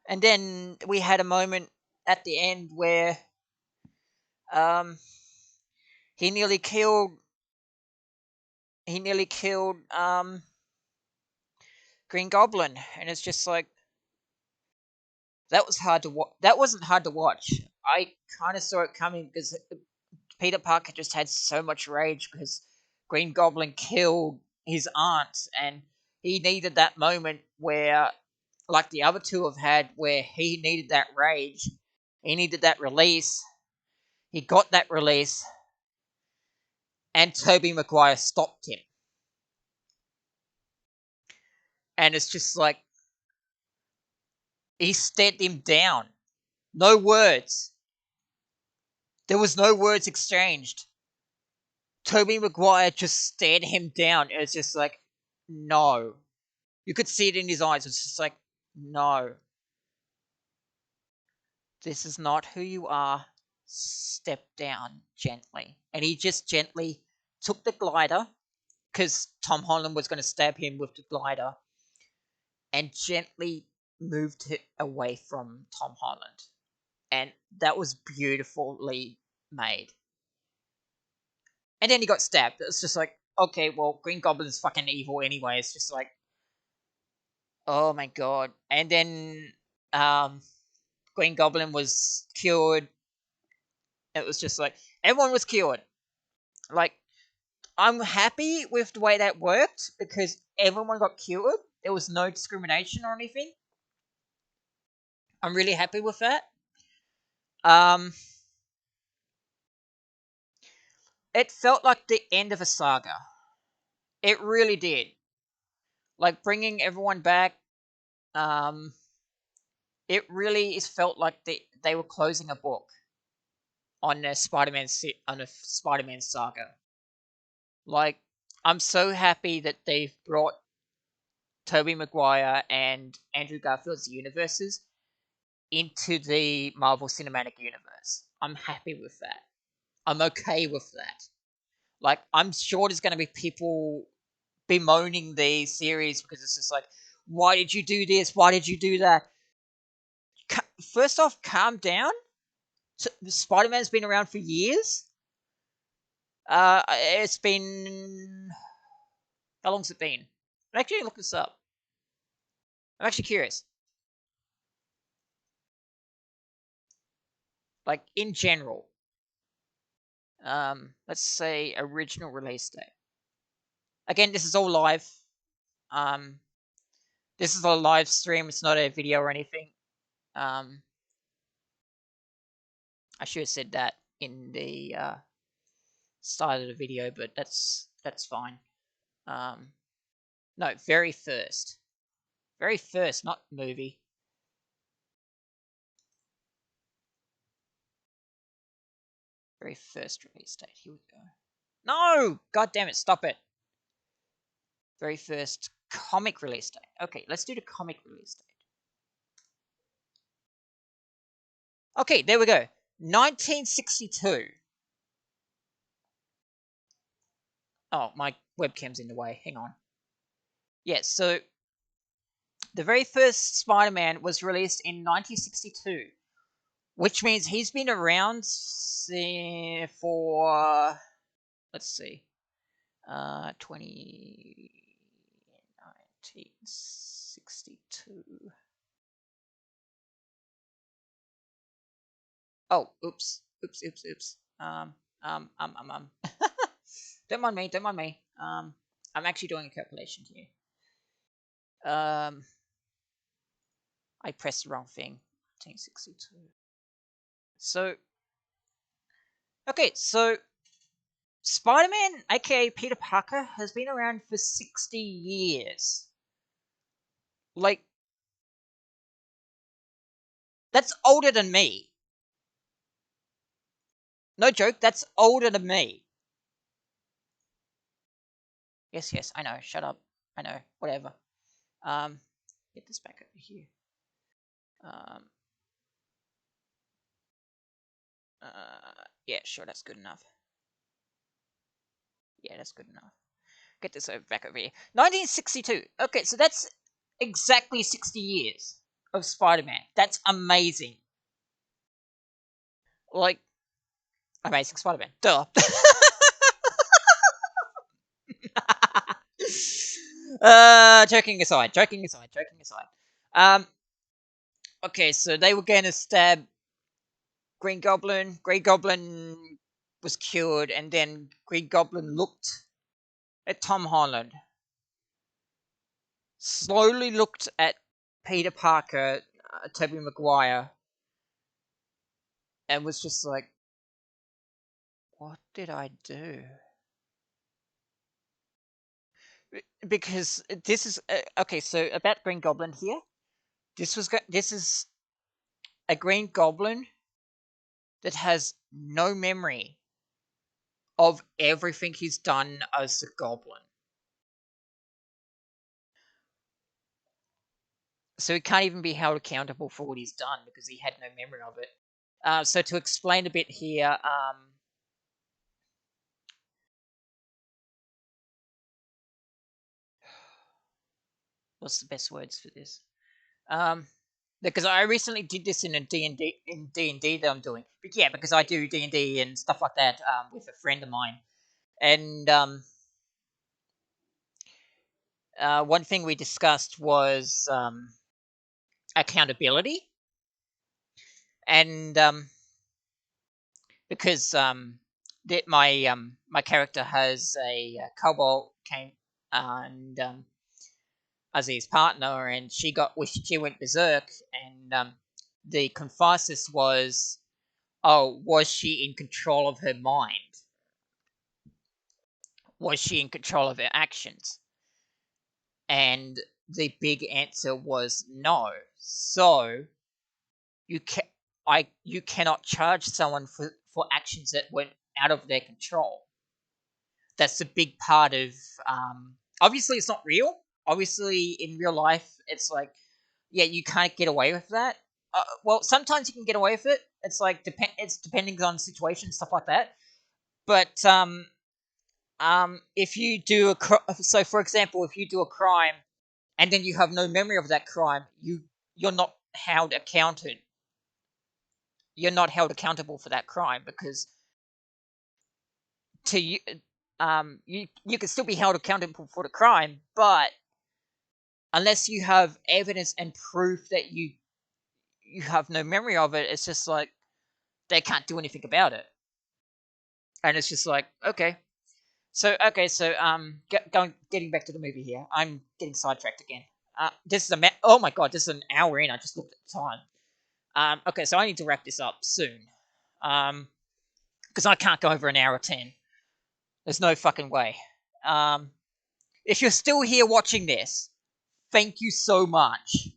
and then we had a moment at the end where um he nearly killed Green Goblin, and it's just like that was hard to watch. That wasn't hard to watch. I kind of saw it coming because Peter Parker just had so much rage because Green Goblin killed his aunt, and he needed that moment where, like the other two have had, where he needed that rage, he needed that release. He got that release, and Tobey Maguire stopped him. And it's just like he stared him down. No words. There was no words exchanged. Tobey Maguire just stared him down. It's just like, no. You could see it in his eyes. It's just like, no. This is not who you are. Step down gently. And he just gently took the glider, because Tom Holland was going to stab him with the glider, and gently moved it away from Tom Holland. And that was beautifully made. And then he got stabbed. It's just like, okay, well, Green Goblin's fucking evil anyway. It's just like, oh my god. And then Green Goblin was cured. It was just like, everyone was cured. Like, I'm happy with the way that worked because everyone got cured. There was no discrimination or anything. I'm really happy with that. Um, it felt like the end of a saga. It really did. Like bringing everyone back. Um, it really is felt like they were closing a book on a Spider-Man saga. Like, I'm so happy that they've brought Tobey Maguire and Andrew Garfield's universes into the Marvel Cinematic Universe. I'm happy with that. I'm okay with that. Like, I'm sure there's going to be people bemoaning the series because it's just like, why did you do this? Why did you do that? First off, calm down. Spider-Man's been around for years. It's been, how long's it been? I'm actually look this up. I'm actually curious. Like in general, let's say original release date. Again, this is all live. Um, this is a live stream. It's not a video or anything. Um, I should have said that in the start of the video, but that's fine. No, very first, not movie. Very first release date. Here we go. No, god damn it, stop it. Very first comic release date. Okay, let's do the comic release date. Okay, there we go. 1962. Oh, my webcam's in the way. Hang on. Yeah, so the very first Spider-Man was released in 1962, which means he's been around for, let's see, 1962. Oh, oops, oops, oops, oops. Um, um, um, um. Don't mind me, don't mind me. I'm actually doing a calculation here. Um, I pressed the wrong thing. 1962. So, okay, so Spider-Man, aka Peter Parker, has been around for 60 years. Like, that's older than me. No joke, that's older than me. Yes, yes, I know. Shut up. I know. Whatever. Um, get this back over here. Um, yeah, sure, that's good enough. Yeah, that's good enough. Get this back over here. 1962. Okay, so that's exactly 60 years of Spider-Man. That's amazing. Like, amazing Spider-Man. Duh. Joking aside, joking aside, joking aside. Um, okay, so they were going to stab Green Goblin. Green Goblin was cured, and then Green Goblin looked at Tom Holland, slowly looked at Peter Parker, Tobey Maguire, and was just like, "What did I do?" Because this is okay. So about Green Goblin here, this is a Green Goblin that has no memory of everything he's done as a Goblin. So he can't even be held accountable for what he's done because he had no memory of it. So to explain a bit here, what's the best words for this? Because I recently did this in a D&D that I'm doing. But yeah, because I do D&D and stuff like that with a friend of mine. And one thing we discussed was accountability. And because my character has a cobalt came and as his partner, and she went berserk, and the catharsis was, oh, was she in control of her mind? Was she in control of her actions? And the big answer was no. So you can you cannot charge someone for actions that went out of their control. That's a big part of. Obviously, it's not real. Obviously, in real life, it's like, yeah, you can't get away with that. Well, sometimes you can get away with it. It's like it's depending on situation, stuff like that. But if you do so for example, if you do a crime and then you have no memory of that crime, you're not held accounted. You're not held accountable for that crime because to you, you can still be held accountable for the crime, but unless you have evidence and proof that you have no memory of it, it's just like they can't do anything about it, and it's just like okay. So getting back to the movie here, I'm getting sidetracked again. This is oh my god, this is an hour in. I just looked at the time. Okay, so I need to wrap this up soon. Because I can't go over an hour 10. There's no fucking way. Um, if you're still here watching this, thank you so much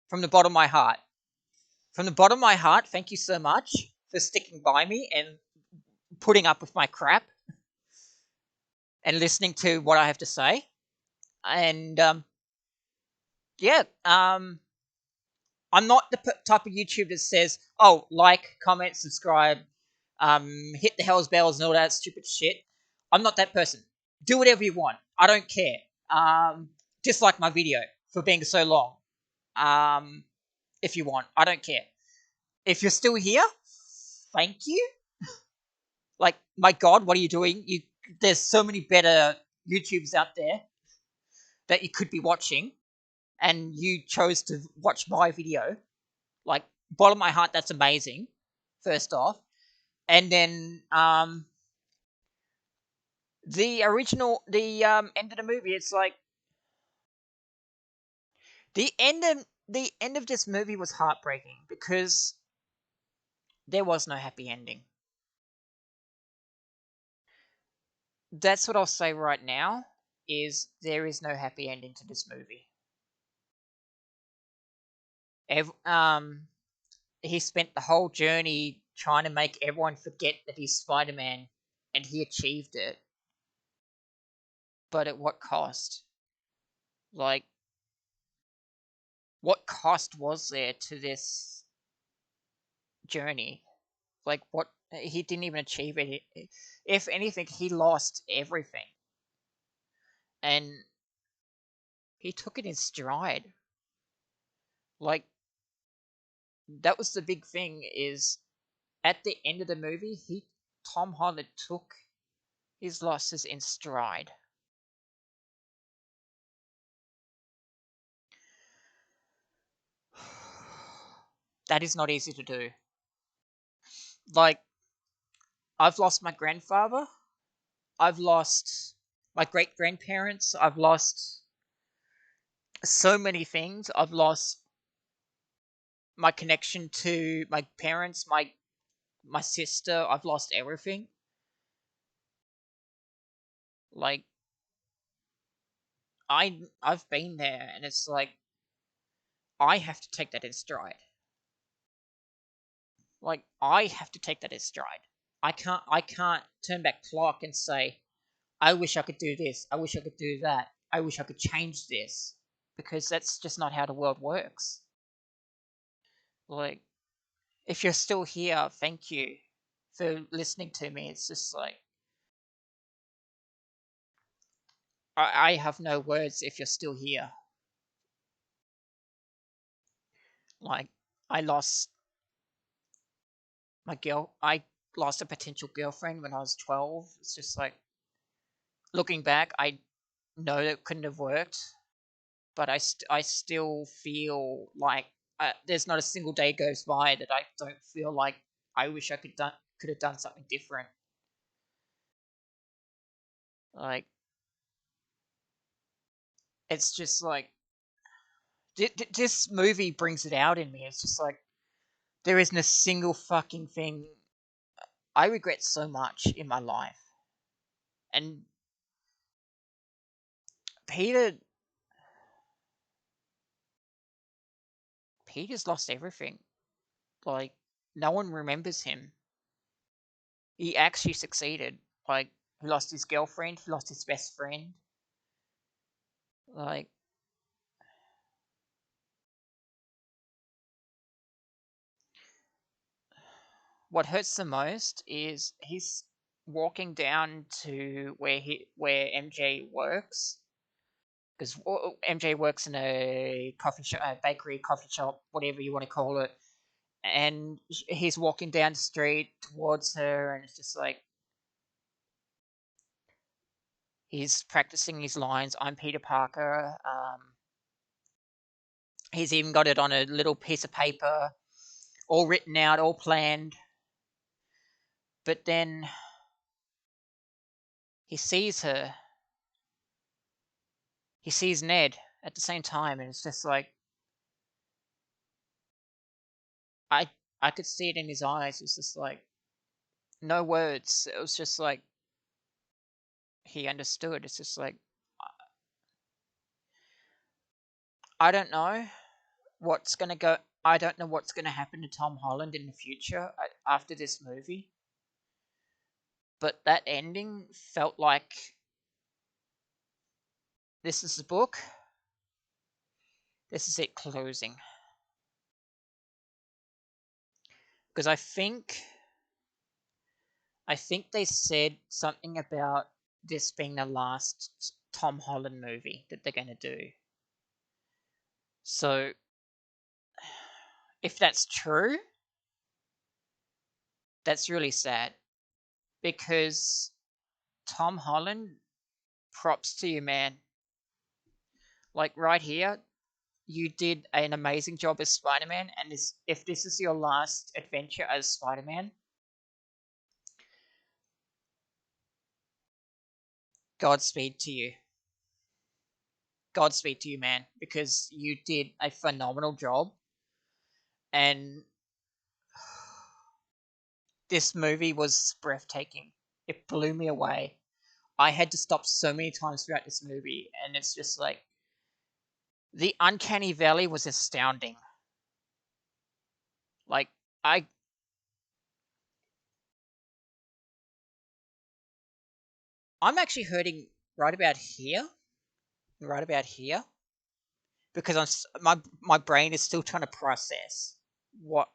from the bottom of my heart. From the bottom of my heart, thank you so much for sticking by me and putting up with my crap and listening to what I have to say. And yeah, I'm not the type of YouTube that says, "Oh, like, comment, subscribe, hit the hell's bells and all that stupid shit." I'm not that person. Do whatever you want. I don't care. Dislike my video for being so long. Um, if you want, I don't care. If you're still here, thank you. Like, my God, what are you doing? There's so many better YouTubes out there that you could be watching, and you chose to watch my video. Like, bottom of my heart, that's amazing. First off, and then the end of the movie. It's like the end of this movie was heartbreaking because there was no happy ending. That's what I'll say right now. Is there is no happy ending to this movie. Ev- um, he spent the whole journey trying to make everyone forget that he's Spider-Man, and he achieved it. But at what cost? Like, what cost was there to this journey? Like, what he didn't even achieve it. If anything, he lost everything, and he took it in stride. Like, that was the big thing. Is at the end of the movie, Tom Holland took his losses in stride. That is not easy to do. Like, I've lost my grandfather. I've lost my great grandparents. I've lost so many things. I've lost my connection to my parents, my sister. I've lost everything. Like, I've been there, and it's like I have to take that in stride. Like, I have to take that in stride. I can't turn back clock and say I wish I could do this. I wish I could do that. I wish I could change this, because that's just not how the world works. Like, if you're still here, thank you for listening to me. It's just like I have no words if you're still here. Like, I lost I lost a potential girlfriend when I was 12. It's just like, looking back, I know it couldn't have worked, but I still feel like there's not a single day goes by that I don't feel like I wish I could have done something different. Like, it's just like this movie brings it out in me. It's just like there isn't a single fucking thing I regret so much in my life. And Peter Peter's lost everything. Like, no one remembers him. He actually succeeded. Like, he lost his girlfriend, he lost his best friend. Like, what hurts the most is he's walking down to where MJ works, because MJ works in a coffee shop, a bakery, coffee shop, whatever you want to call it, and he's walking down the street towards her, and it's just like he's practicing his lines. I'm Peter Parker. He's even got it on a little piece of paper, all written out, all planned. But then he sees her. He sees Ned at the same time, and it's just like I I could see it in his eyes. It's just like no words. It was just like he understood. It's just like I don't know what's gonna go. I don't know what's gonna happen to Tom Holland in the future after this movie. But that ending felt like this is the book. This is it closing. Because I think they said something about this being the last Tom Holland movie that they're going to do. So, if that's true, that's really sad because Tom Holland, props to you, man. Like right here, you did an amazing job as Spider-Man, and if this is your last adventure as Spider-Man, Godspeed to you. Godspeed to you, man, because you did a phenomenal job, and this movie was breathtaking. It blew me away. I had to stop so many times throughout this movie, and it's just like the uncanny valley was astounding. Like I, I'm actually hurting right about here, right about here, because my brain is still trying to process what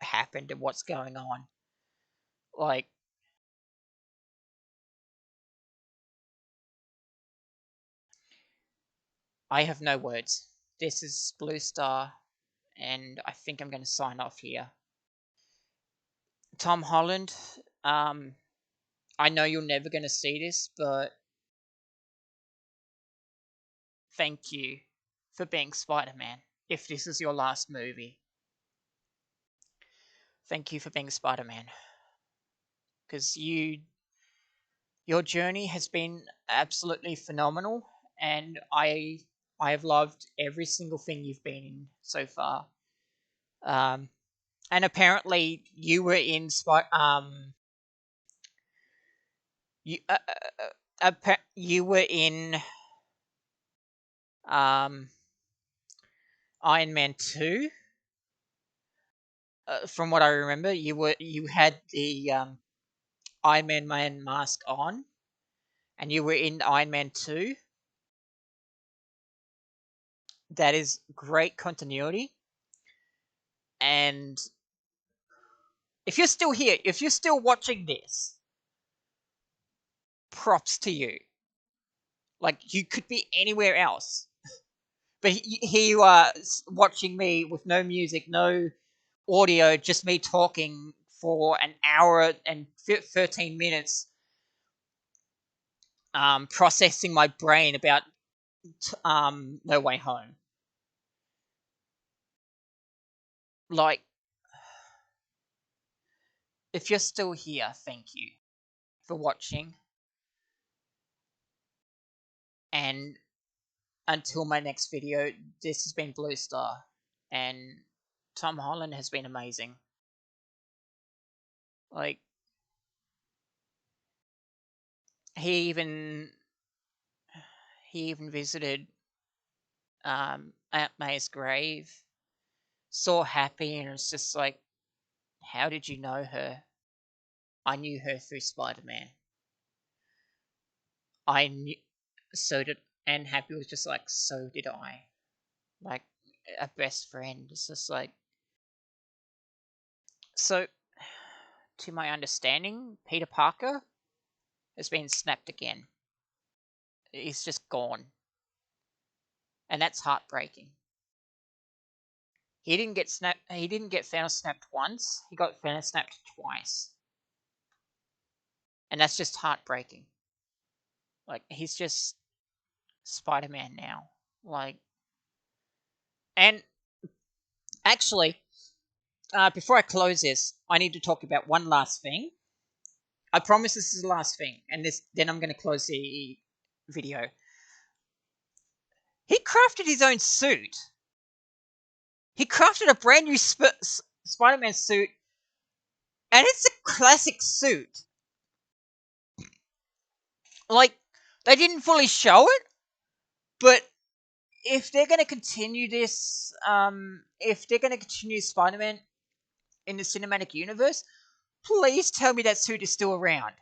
happened and what's going on. Like I have no words. This is Blue Star, and I think I'm going to sign off here. Tom Holland, um, I know you're never going to see this, but thank you for being Spider Man. If this is your last movie, thank you for being Spider Man. Because your journey has been absolutely phenomenal, and I have loved every single thing you've been in so far. Um, and apparently you were in you you were in um Iron Man 2. From what I remember, you had the Iron Man mask on, and you were in Iron Man 2. That is great continuity. And if you're still here, if you're still watching this, props to you. Like, you could be anywhere else. But here you are watching me with no music, no audio, just me talking for an hour and 13 minutes, processing my brain about No Way Home. Like, if you're still here, thank you for watching. And until my next video, this has been Blue Star. And Tom Holland has been amazing. Like, he even he even visited Aunt May's grave, saw Happy, and it's just like, how did you know her? I knew her through Spider-Man. I knew, so did, and Happy was just like, so did I. Like, a best friend. It's just like, so, to my understanding, Peter Parker has been snapped again. He's just gone. And that's heartbreaking. He didn't get Thanos snapped once, he got Thanos snapped twice. And that's just heartbreaking. Like, he's just Spider-Man now. Like, and actually, before I close this, I need to talk about one last thing. I promise this is the last thing, and then I'm going to close the video. He crafted his own suit. He crafted a brand new Spider-Man suit, and it's a classic suit. Like, they didn't fully show it, but if they're going to continue this, if they're going to continue Spider-Man in the cinematic universe, please tell me that suit is still around.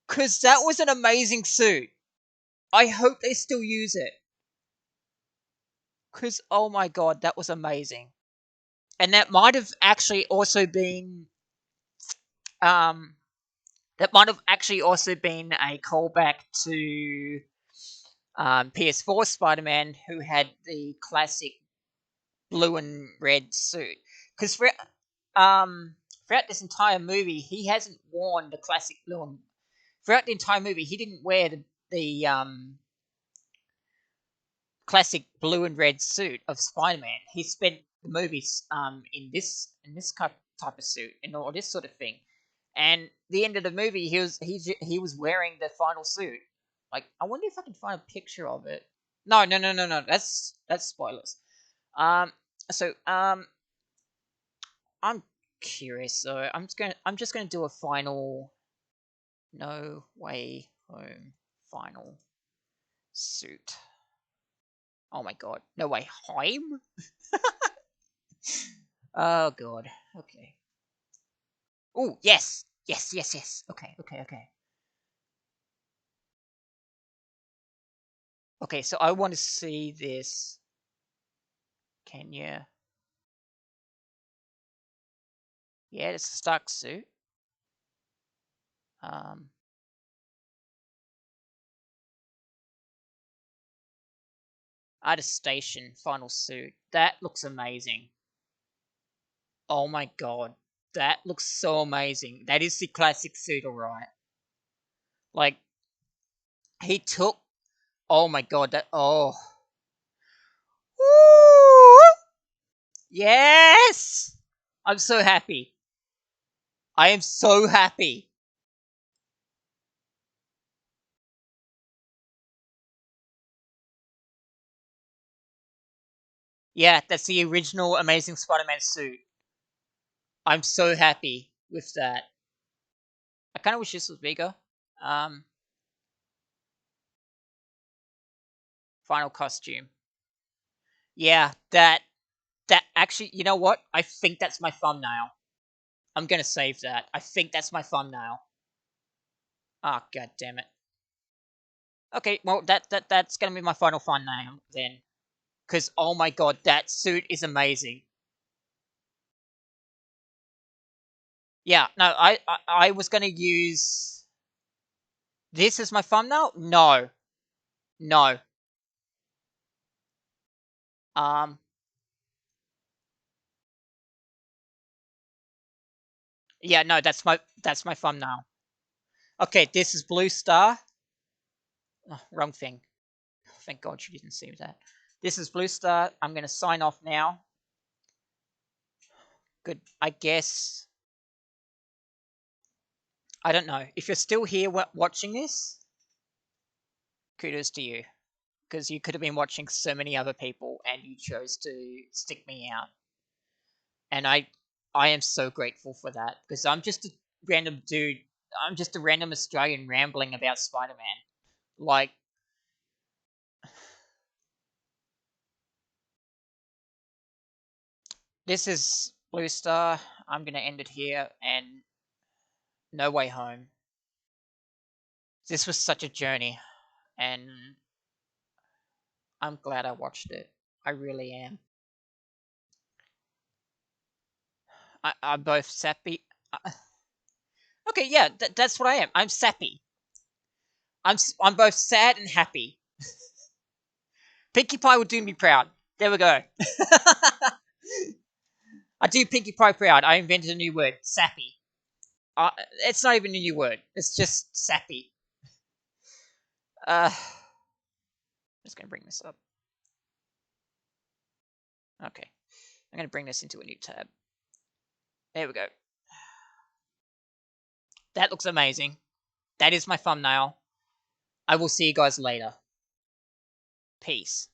Because that was an amazing suit. I hope they still use it. Because, oh my god, that was amazing. And that might have actually also been um, That might have actually also been a callback to PS4 Spider-Man, who had the classic blue and red suit. Because throughout this entire movie, he hasn't worn the classic blue and throughout the entire movie, he didn't wear the classic blue and red suit of Spider-Man. He spent the movies in this type of suit and all this sort of thing. And the end of the movie, he was wearing the final suit. Like, I wonder if I can find a picture of it. No, no, no, no, no. That's spoilers. Um, so I'm curious. So I'm just gonna do a final No Way Home final suit. Oh my god, No Way Home. Oh god. Okay. Oh yes, yes, yes, yes. Okay, okay, okay. Okay, so I want to see this. Can you? Yeah, it's a Stark suit. Um, Station final suit. That looks amazing. Oh my god, that looks so amazing. That is the classic suit, alright. Like he took. Oh my god, that. Oh. Woo! Yes! I'm so happy. I am so happy. Yeah, that's the original Amazing Spider-Man suit. I'm so happy with that. I kind of wish this was bigger. Um, Final costume. Yeah, that actually, you know what? I think that's my thumbnail. I'm gonna save that. I think that's my thumbnail. Oh god damn it. Okay, well that's gonna be my final thumbnail then. Cause oh my god, that suit is amazing. Yeah, no, I was gonna use this as my thumbnail. No, no. Um, yeah, no, that's my thumbnail. Okay, this is Blue Star. Oh, wrong thing. Thank God you didn't see that. This is Blue Star. I'm gonna sign off now. Good. I guess I don't know if you're still here watching this. Kudos to you, because you could have been watching so many other people and you chose to stick me out, and I am so grateful for that because I'm just a random dude. I'm just a random Australian rambling about Spider-Man. Like, this is Blue Star. I'm gonna end it here, and No Way Home. This was such a journey, and I'm glad I watched it. I really am. I'm both sappy. uh, Okay, yeah, that's what I am. I'm sappy. I'm both sad and happy. Pinkie Pie would do me proud. There we go. I do Pinkie Pie proud. I invented a new word, sappy. It's not even a new word. It's just sappy. I'm just gonna bring this up. Okay, I'm gonna bring this into a new tab. There we go. That looks amazing. That is my thumbnail. I will see you guys later. Peace.